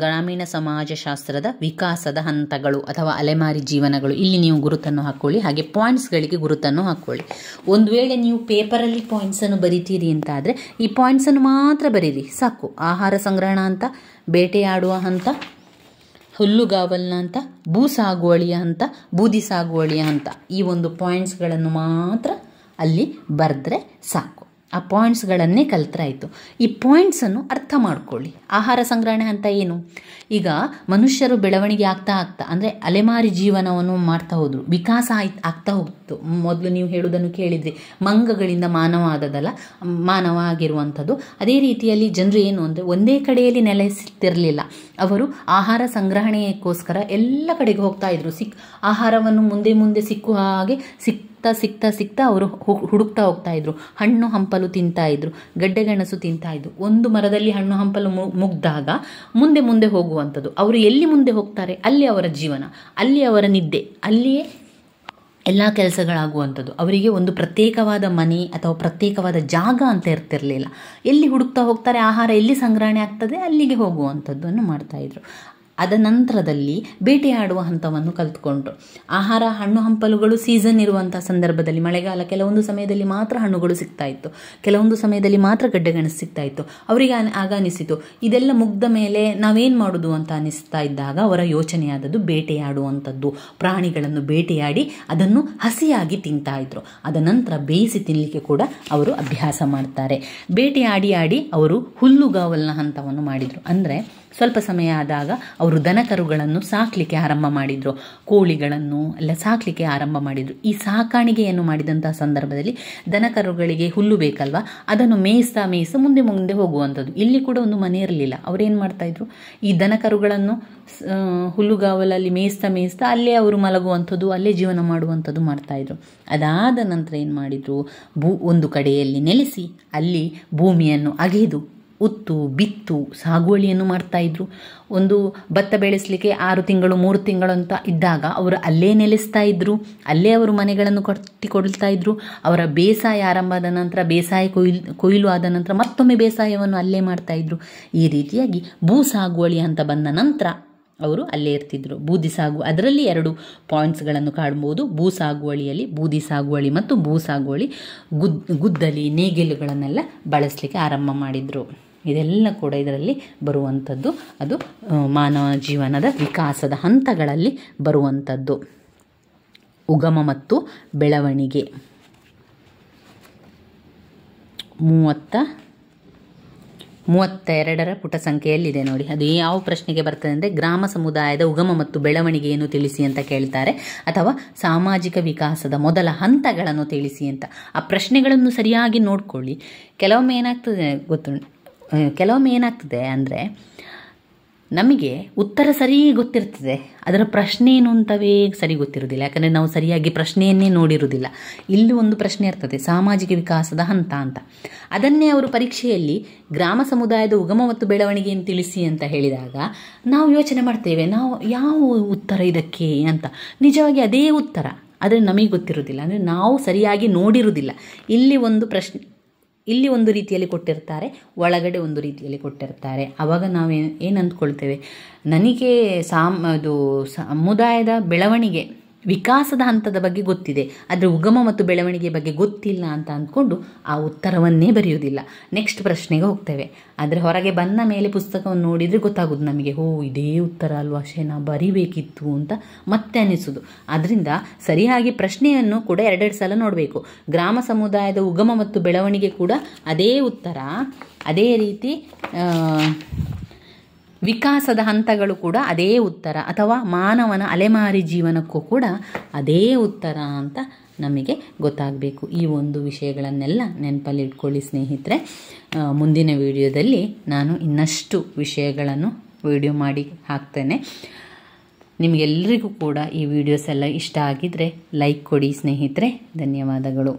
ಗ್ರಾಮೀಣ ಸಮಾಜಶಾಸ್ತ್ರದ ವಿಕಾಸದ ಹಂತಗಳು ಅಥವಾ ಅಲೆಮಾರಿ ಜೀವನಗಳು. ಇಲ್ಲಿ ನೀವು ಗುರುತನ್ನು ಹಾಕ್ಕೊಳ್ಳಿ. ಹಾಗೆ ಪಾಯಿಂಟ್ಸ್ಗಳಿಗೆ ಗುರುತನ್ನು ಹಾಕ್ಕೊಳ್ಳಿ. ಒಂದು ವೇಳೆ ನೀವು ಪೇಪರಲ್ಲಿ ಪಾಯಿಂಟ್ಸನ್ನು ಬರಿತೀರಿ ಅಂತಾದರೆ ಈ ಪಾಯಿಂಟ್ಸನ್ನು ಮಾತ್ರ ಬರೀರಿ ಸಾಕು. ಆಹಾರ ಸಂಗ್ರಹಣ ಹಂತ, ಬೇಟೆಯಾಡುವ ಹಂತ, ಹುಲ್ಲುಗಾವಲಿನ ಹಂತ, ಭೂ ಸಾಗುವಳಿಯ ಹಂತ, ಬೂದಿ ಸಾಗುವಳಿಯ ಹಂತ, ಈ ಒಂದು ಪಾಯಿಂಟ್ಸ್ಗಳನ್ನು ಮಾತ್ರ ಅಲ್ಲಿ ಬರೆದ್ರೆ ಸಾಕು. ಆ ಪಾಯಿಂಟ್ಸ್ಗಳನ್ನೇ ಕಲ್ತ್ರಾಯಿತು. ಈ ಪಾಯಿಂಟ್ಸನ್ನು ಅರ್ಥ ಮಾಡ್ಕೊಳ್ಳಿ. ಆಹಾರ ಸಂಗ್ರಹಣೆ ಅಂತ ಏನು? ಈಗ ಮನುಷ್ಯರು ಬೆಳವಣಿಗೆ ಆಗ್ತಾ ಅಂದರೆ ಅಲೆಮಾರಿ ಜೀವನವನ್ನು ಮಾಡ್ತಾ ಹೋದ್ರು, ವಿಕಾಸ ಆಗ್ತಾ ಹೋಗ್ತು. ಮೊದಲು ನೀವು ಹೇಳುವುದನ್ನು ಕೇಳಿದ್ರಿ, ಮಂಗಗಳಿಂದ ಮಾನವ ಆಗಿರುವಂಥದ್ದು. ಅದೇ ರೀತಿಯಲ್ಲಿ ಜನರು ಏನು ಅಂದರೆ ಒಂದೇ ಕಡೆಯಲ್ಲಿ ನೆಲೆಸಿರ್ತಿರಲಿಲ್ಲ. ಅವರು ಆಹಾರ ಸಂಗ್ರಹಣೆಗೋಸ್ಕರ ಎಲ್ಲ ಕಡೆಗೆ ಹೋಗ್ತಾ ಇದ್ರು. ಆಹಾರವನ್ನು ಮುಂದೆ ಸಿಕ್ಕುವ ಹಾಗೆ ಸಿಕ್ತಾ ಅವರು ಹುಡುಕ್ತಾ ಹೋಗ್ತಾ ಇದ್ರು. ಹಣ್ಣು ಹಂಪಲು ತಿಂತಾ ಇದ್ರು, ಗಡ್ಡೆಗೆಣಸು ತಿಂತಾ ಇದ್ರು. ಒಂದು ಮರದಲ್ಲಿ ಹಣ್ಣು ಹಂಪಲು ಮುಗ್ದಾಗ ಮುಂದೆ ಹೋಗುವಂಥದ್ದು. ಅವರು ಎಲ್ಲಿ ಮುಂದೆ ಹೋಗ್ತಾರೆ ಅಲ್ಲಿ ಅವರ ಜೀವನ, ಅಲ್ಲಿ ಅವರ ನಿದ್ದೆ, ಅಲ್ಲಿಯೇ ಎಲ್ಲ ಕೆಲಸಗಳಾಗುವಂಥದ್ದು. ಅವರಿಗೆ ಒಂದು ಪ್ರತ್ಯೇಕವಾದ ಮನೆ ಅಥವಾ ಪ್ರತ್ಯೇಕವಾದ ಜಾಗ ಅಂತ ಇರ್ತಿರಲಿಲ್ಲ. ಎಲ್ಲಿ ಹುಡುಕ್ತಾ ಹೋಗ್ತಾರೆ, ಆಹಾರ ಎಲ್ಲಿ ಸಂಗ್ರಹಣೆ ಆಗ್ತದೆ ಅಲ್ಲಿಗೆ ಹೋಗುವಂಥದ್ದನ್ನು ಮಾಡ್ತಾಯಿದ್ರು. ಅದ ನಂತರದಲ್ಲಿ ಬೇಟೆಯಾಡುವ ಹಂತವನ್ನು ಕಲಿತ್ಕೊಂಡ್ರು. ಆಹಾರ ಹಣ್ಣು ಹಂಪಲುಗಳು ಸೀಸನ್ ಇರುವಂಥ ಸಂದರ್ಭದಲ್ಲಿ, ಮಳೆಗಾಲ, ಕೆಲವೊಂದು ಸಮಯದಲ್ಲಿ ಮಾತ್ರ ಹಣ್ಣುಗಳು ಸಿಗ್ತಾ ಇತ್ತು, ಕೆಲವೊಂದು ಸಮಯದಲ್ಲಿ ಮಾತ್ರ ಗಡ್ಡೆಗೆಣಸು ಸಿಗ್ತಾ ಇತ್ತು. ಅವರಿಗೆ ಆಗ ಅನಿಸಿತು ಇದೆಲ್ಲ ಮುಗ್ದ ಮೇಲೆ ನಾವೇನು ಮಾಡೋದು ಅಂತ ಅನಿಸ್ತಾ ಇದ್ದಾಗ ಅವರ ಯೋಚನೆಯಾದದ್ದು ಬೇಟೆಯಾಡುವಂಥದ್ದು. ಪ್ರಾಣಿಗಳನ್ನು ಬೇಟೆಯಾಡಿ ಅದನ್ನು ಹಸಿಯಾಗಿ ತಿಂತಾ ಇದ್ರು. ಅದ ನಂತರ ಬೇಯಿಸಿ ತಿನ್ನಲಿಕ್ಕೆ ಕೂಡ ಅವರು ಅಭ್ಯಾಸ ಮಾಡ್ತಾರೆ. ಬೇಟೆಯಾಡಿ ಅವರು ಹುಲ್ಲುಗಾವಲಿನ ಹಂತವನ್ನು ಮಾಡಿದರು. ಅಂದರೆ ಸ್ವಲ್ಪ ಸಮಯ ಆದಾಗ ಅವರು ದನಕರುಗಳನ್ನು ಸಾಕಲಿಕ್ಕೆ ಆರಂಭ ಮಾಡಿದರು, ಕೋಳಿಗಳನ್ನು ಎಲ್ಲ ಸಾಕಲಿಕ್ಕೆ ಆರಂಭ ಮಾಡಿದರು. ಈ ಸಾಕಾಣಿಕೆಯನ್ನು ಮಾಡಿದಂತಹ ಸಂದರ್ಭದಲ್ಲಿ ದನಕರುಗಳಿಗೆ ಹುಲ್ಲು ಬೇಕಲ್ವ, ಅದನ್ನು ಮೇಯಿಸ್ತಾ ಮುಂದೆ ಹೋಗುವಂಥದ್ದು. ಇಲ್ಲಿ ಕೂಡ ಒಂದು ಮನೆ ಇರಲಿಲ್ಲ. ಅವರೇನು ಮಾಡ್ತಾಯಿದ್ರು, ಈ ದನಕರುಗಳನ್ನು ಹುಲ್ಲುಗಾವಲಲ್ಲಿ ಮೇಯಿಸ್ತಾ ಅಲ್ಲೇ ಅವರು ಮಲಗುವಂಥದ್ದು, ಅಲ್ಲೇ ಜೀವನ ಮಾಡುವಂಥದ್ದು ಮಾಡ್ತಾಯಿದ್ರು. ಅದಾದ ನಂತರ ಏನು ಮಾಡಿದರು, ಒಂದು ಕಡೆಯಲ್ಲಿ ನೆಲೆಸಿ ಅಲ್ಲಿ ಭೂಮಿಯನ್ನು ಅಗೆದು ಉತ್ತು ಬಿತ್ತು ಸಾಗುವಳಿಯನ್ನು ಮಾಡ್ತಾಯಿದ್ರು. ಒಂದು ಭತ್ತ ಬೆಳೆಸಲಿಕ್ಕೆ 6 ತಿಂಗಳು 3 ತಿಂಗಳು ಅಂತ ಇದ್ದಾಗ ಅವರು ಅಲ್ಲೇ ನೆಲೆಸ್ತಾ ಇದ್ರು, ಅಲ್ಲೇ ಅವರು ಮನೆಗಳನ್ನು ಕಟ್ಟಿಕೊಳ್ತಾ ಇದ್ರು. ಅವರ ಬೇಸಾಯ ಆರಂಭದ ನಂತರ ಬೇಸಾಯ ಕೊಯ್ಲು ಆದ ನಂತರ ಮತ್ತೊಮ್ಮೆ ಬೇಸಾಯವನ್ನು ಅಲ್ಲೇ ಮಾಡ್ತಾಯಿದ್ರು. ಈ ರೀತಿಯಾಗಿ ಭೂ ಸಾಗುವಳಿ ಅಂತ ಬಂದ ನಂತರ ಅವರು ಅಲ್ಲೇ ಇರ್ತಿದ್ರು. ಅದರಲ್ಲಿ 2 ಪಾಯಿಂಟ್ಸ್ಗಳನ್ನು ಕಾಣ್ಬೋದು. ಭೂ ಸಾಗುವಳಿಯಲ್ಲಿ ಬೂದಿ ಸಾಗುವಳಿ ಮತ್ತು ಭೂ ಸಾಗುವಳಿ ಗುದ್ದಲಿ ನೇಗಿಲುಗಳನ್ನೆಲ್ಲ ಬಳಸಲಿಕ್ಕೆ ಆರಂಭ ಮಾಡಿದರು. ಇದೆಲ್ಲ ಕೂಡ ಇದರಲ್ಲಿ ಬರುವಂಥದ್ದು. ಅದು ಮಾನವ ಜೀವನದ ವಿಕಾಸದ ಹಂತಗಳಲ್ಲಿ ಬರುವಂಥದ್ದು. ಉಗಮ ಮತ್ತು ಬೆಳವಣಿಗೆ 34 32ರ ಪುಟ ಸಂಖ್ಯೆಯಲ್ಲಿದೆ ನೋಡಿ. ಅದು ಯಾವ ಪ್ರಶ್ನೆಗೆ ಬರ್ತದೆ ಅಂದರೆ ಗ್ರಾಮ ಸಮುದಾಯದ ಉಗಮ ಮತ್ತು ಬೆಳವಣಿಗೆಯನ್ನು ತಿಳಿಸಿ ಅಂತ ಕೇಳ್ತಾರೆ, ಅಥವಾ ಸಾಮಾಜಿಕ ವಿಕಾಸದ ಮೊದಲ ಹಂತಗಳನ್ನು ತಿಳಿಸಿ ಅಂತ. ಆ ಪ್ರಶ್ನೆಗಳನ್ನು ಸರಿಯಾಗಿ ನೋಡ್ಕೊಳ್ಳಿ. ಕೆಲವೊಮ್ಮೆ ಏನಾಗ್ತದೆ ಅಂದರೆ ನಮಗೆ ಉತ್ತರ ಸರಿ ಗೊತ್ತಿರ್ತದೆ, ಅದರ ಪ್ರಶ್ನೆ ಏನು ಅಂತವೇ ಸರಿ ಗೊತ್ತಿರೋದಿಲ್ಲ. ಯಾಕಂದರೆ ನಾವು ಸರಿಯಾಗಿ ಪ್ರಶ್ನೆಯನ್ನೇ ನೋಡಿರುವುದಿಲ್ಲ. ಇಲ್ಲಿ ಒಂದು ಪ್ರಶ್ನೆ ಇರ್ತದೆ, ಸಾಮಾಜಿಕ ವಿಕಾಸದ ಹಂತ ಅಂತ. ಅದನ್ನೇ ಅವರು ಪರೀಕ್ಷೆಯಲ್ಲಿ ಗ್ರಾಮ ಸಮುದಾಯದ ಉಗಮ ಮತ್ತು ಬೆಳವಣಿಗೆಯನ್ನು ತಿಳಿಸಿ ಅಂತ ಹೇಳಿದಾಗ ನಾವು ಯೋಚನೆ ಮಾಡ್ತೇವೆ, ನಾವು ಯಾವ ಉತ್ತರ ಇದಕ್ಕೆ ಅಂತ. ನಿಜವಾಗಿ ಅದೇ ಉತ್ತರ, ಆದರೆ ನಮಗೆ ಗೊತ್ತಿರೋದಿಲ್ಲ, ಅಂದರೆ ನಾವು ಸರಿಯಾಗಿ ನೋಡಿರುವುದಿಲ್ಲ. ಇಲ್ಲಿ ಒಂದು ರೀತಿಯಲ್ಲಿ ಕೊಟ್ಟಿರ್ತಾರೆ, ಒಳಗಡೆ ಒಂದು ರೀತಿಯಲ್ಲಿ ಕೊಟ್ಟಿರ್ತಾರೆ. ಆವಾಗ ನಾವು ಏನು ಅಂದ್ಕೊಳ್ತೇವೆ, ನನಗೆ ಸಮುದಾಯದ ಬೆಳವಣಿಗೆ ವಿಕಾಸದ ಹಂತದ ಬಗ್ಗೆ ಗೊತ್ತಿದೆ, ಆದರೆ ಉಗಮ ಮತ್ತು ಬೆಳವಣಿಗೆ ಬಗ್ಗೆ ಗೊತ್ತಿಲ್ಲ ಅಂತ ಅಂದ್ಕೊಂಡು ಆ ಉತ್ತರವನ್ನೇ ಬರೆಯುವುದಿಲ್ಲ. ನೆಕ್ಸ್ಟ್ ಪ್ರಶ್ನೆಗೆ ಹೋಗ್ತೇವೆ. ಆದರೆ ಹೊರಗೆ ಬಂದ ಮೇಲೆ ಪುಸ್ತಕವನ್ನು ನೋಡಿದರೆ ಗೊತ್ತಾಗೋದು ನಮಗೆ, ಇದೇ ಉತ್ತರ ಅಲ್ವಾ, ನಾ ಬರಿಬೇಕಿತ್ತು ಅಂತ ಮತ್ತೆ ಅನಿಸೋದು. ಆದ್ದರಿಂದ ಸರಿಯಾಗಿ ಪ್ರಶ್ನೆಯನ್ನು ಕೂಡ 2 ಸಲ ನೋಡಬೇಕು. ಗ್ರಾಮ ಸಮುದಾಯದ ಉಗಮ ಮತ್ತು ಬೆಳವಣಿಗೆ ಕೂಡ ಅದೇ ಉತ್ತರ, ಅದೇ ರೀತಿ ವಿಕಾಸದ ಹಂತಗಳು ಕೂಡ ಅದೇ ಉತ್ತರ, ಅಥವಾ ಮಾನವನ ಅಲೆಮಾರಿ ಜೀವನಕ್ಕೂ ಕೂಡ ಅದೇ ಉತ್ತರ ಅಂತ ನಮಗೆ ಗೊತ್ತಾಗಬೇಕು. ಈ ಒಂದು ವಿಷಯಗಳನ್ನೆಲ್ಲ ನೆನಪಲ್ಲಿ ಇಟ್ಕೊಳ್ಳಿ ಸ್ನೇಹಿತರೆ. ಮುಂದಿನ ವಿಡಿಯೋದಲ್ಲಿ ನಾನು ಇನ್ನಷ್ಟು ವಿಷಯಗಳನ್ನು ವಿಡಿಯೋ ಮಾಡಿ ಹಾಕ್ತೇನೆ. ನಿಮಗೆಲ್ಲರಿಗೂ ಕೂಡ ಈ ವಿಡಿಯೋಸ್ ಎಲ್ಲ ಇಷ್ಟ ಆಗಿದ್ದರೆ ಲೈಕ್ ಕೊಡಿ ಸ್ನೇಹಿತರೆ. ಧನ್ಯವಾದಗಳು.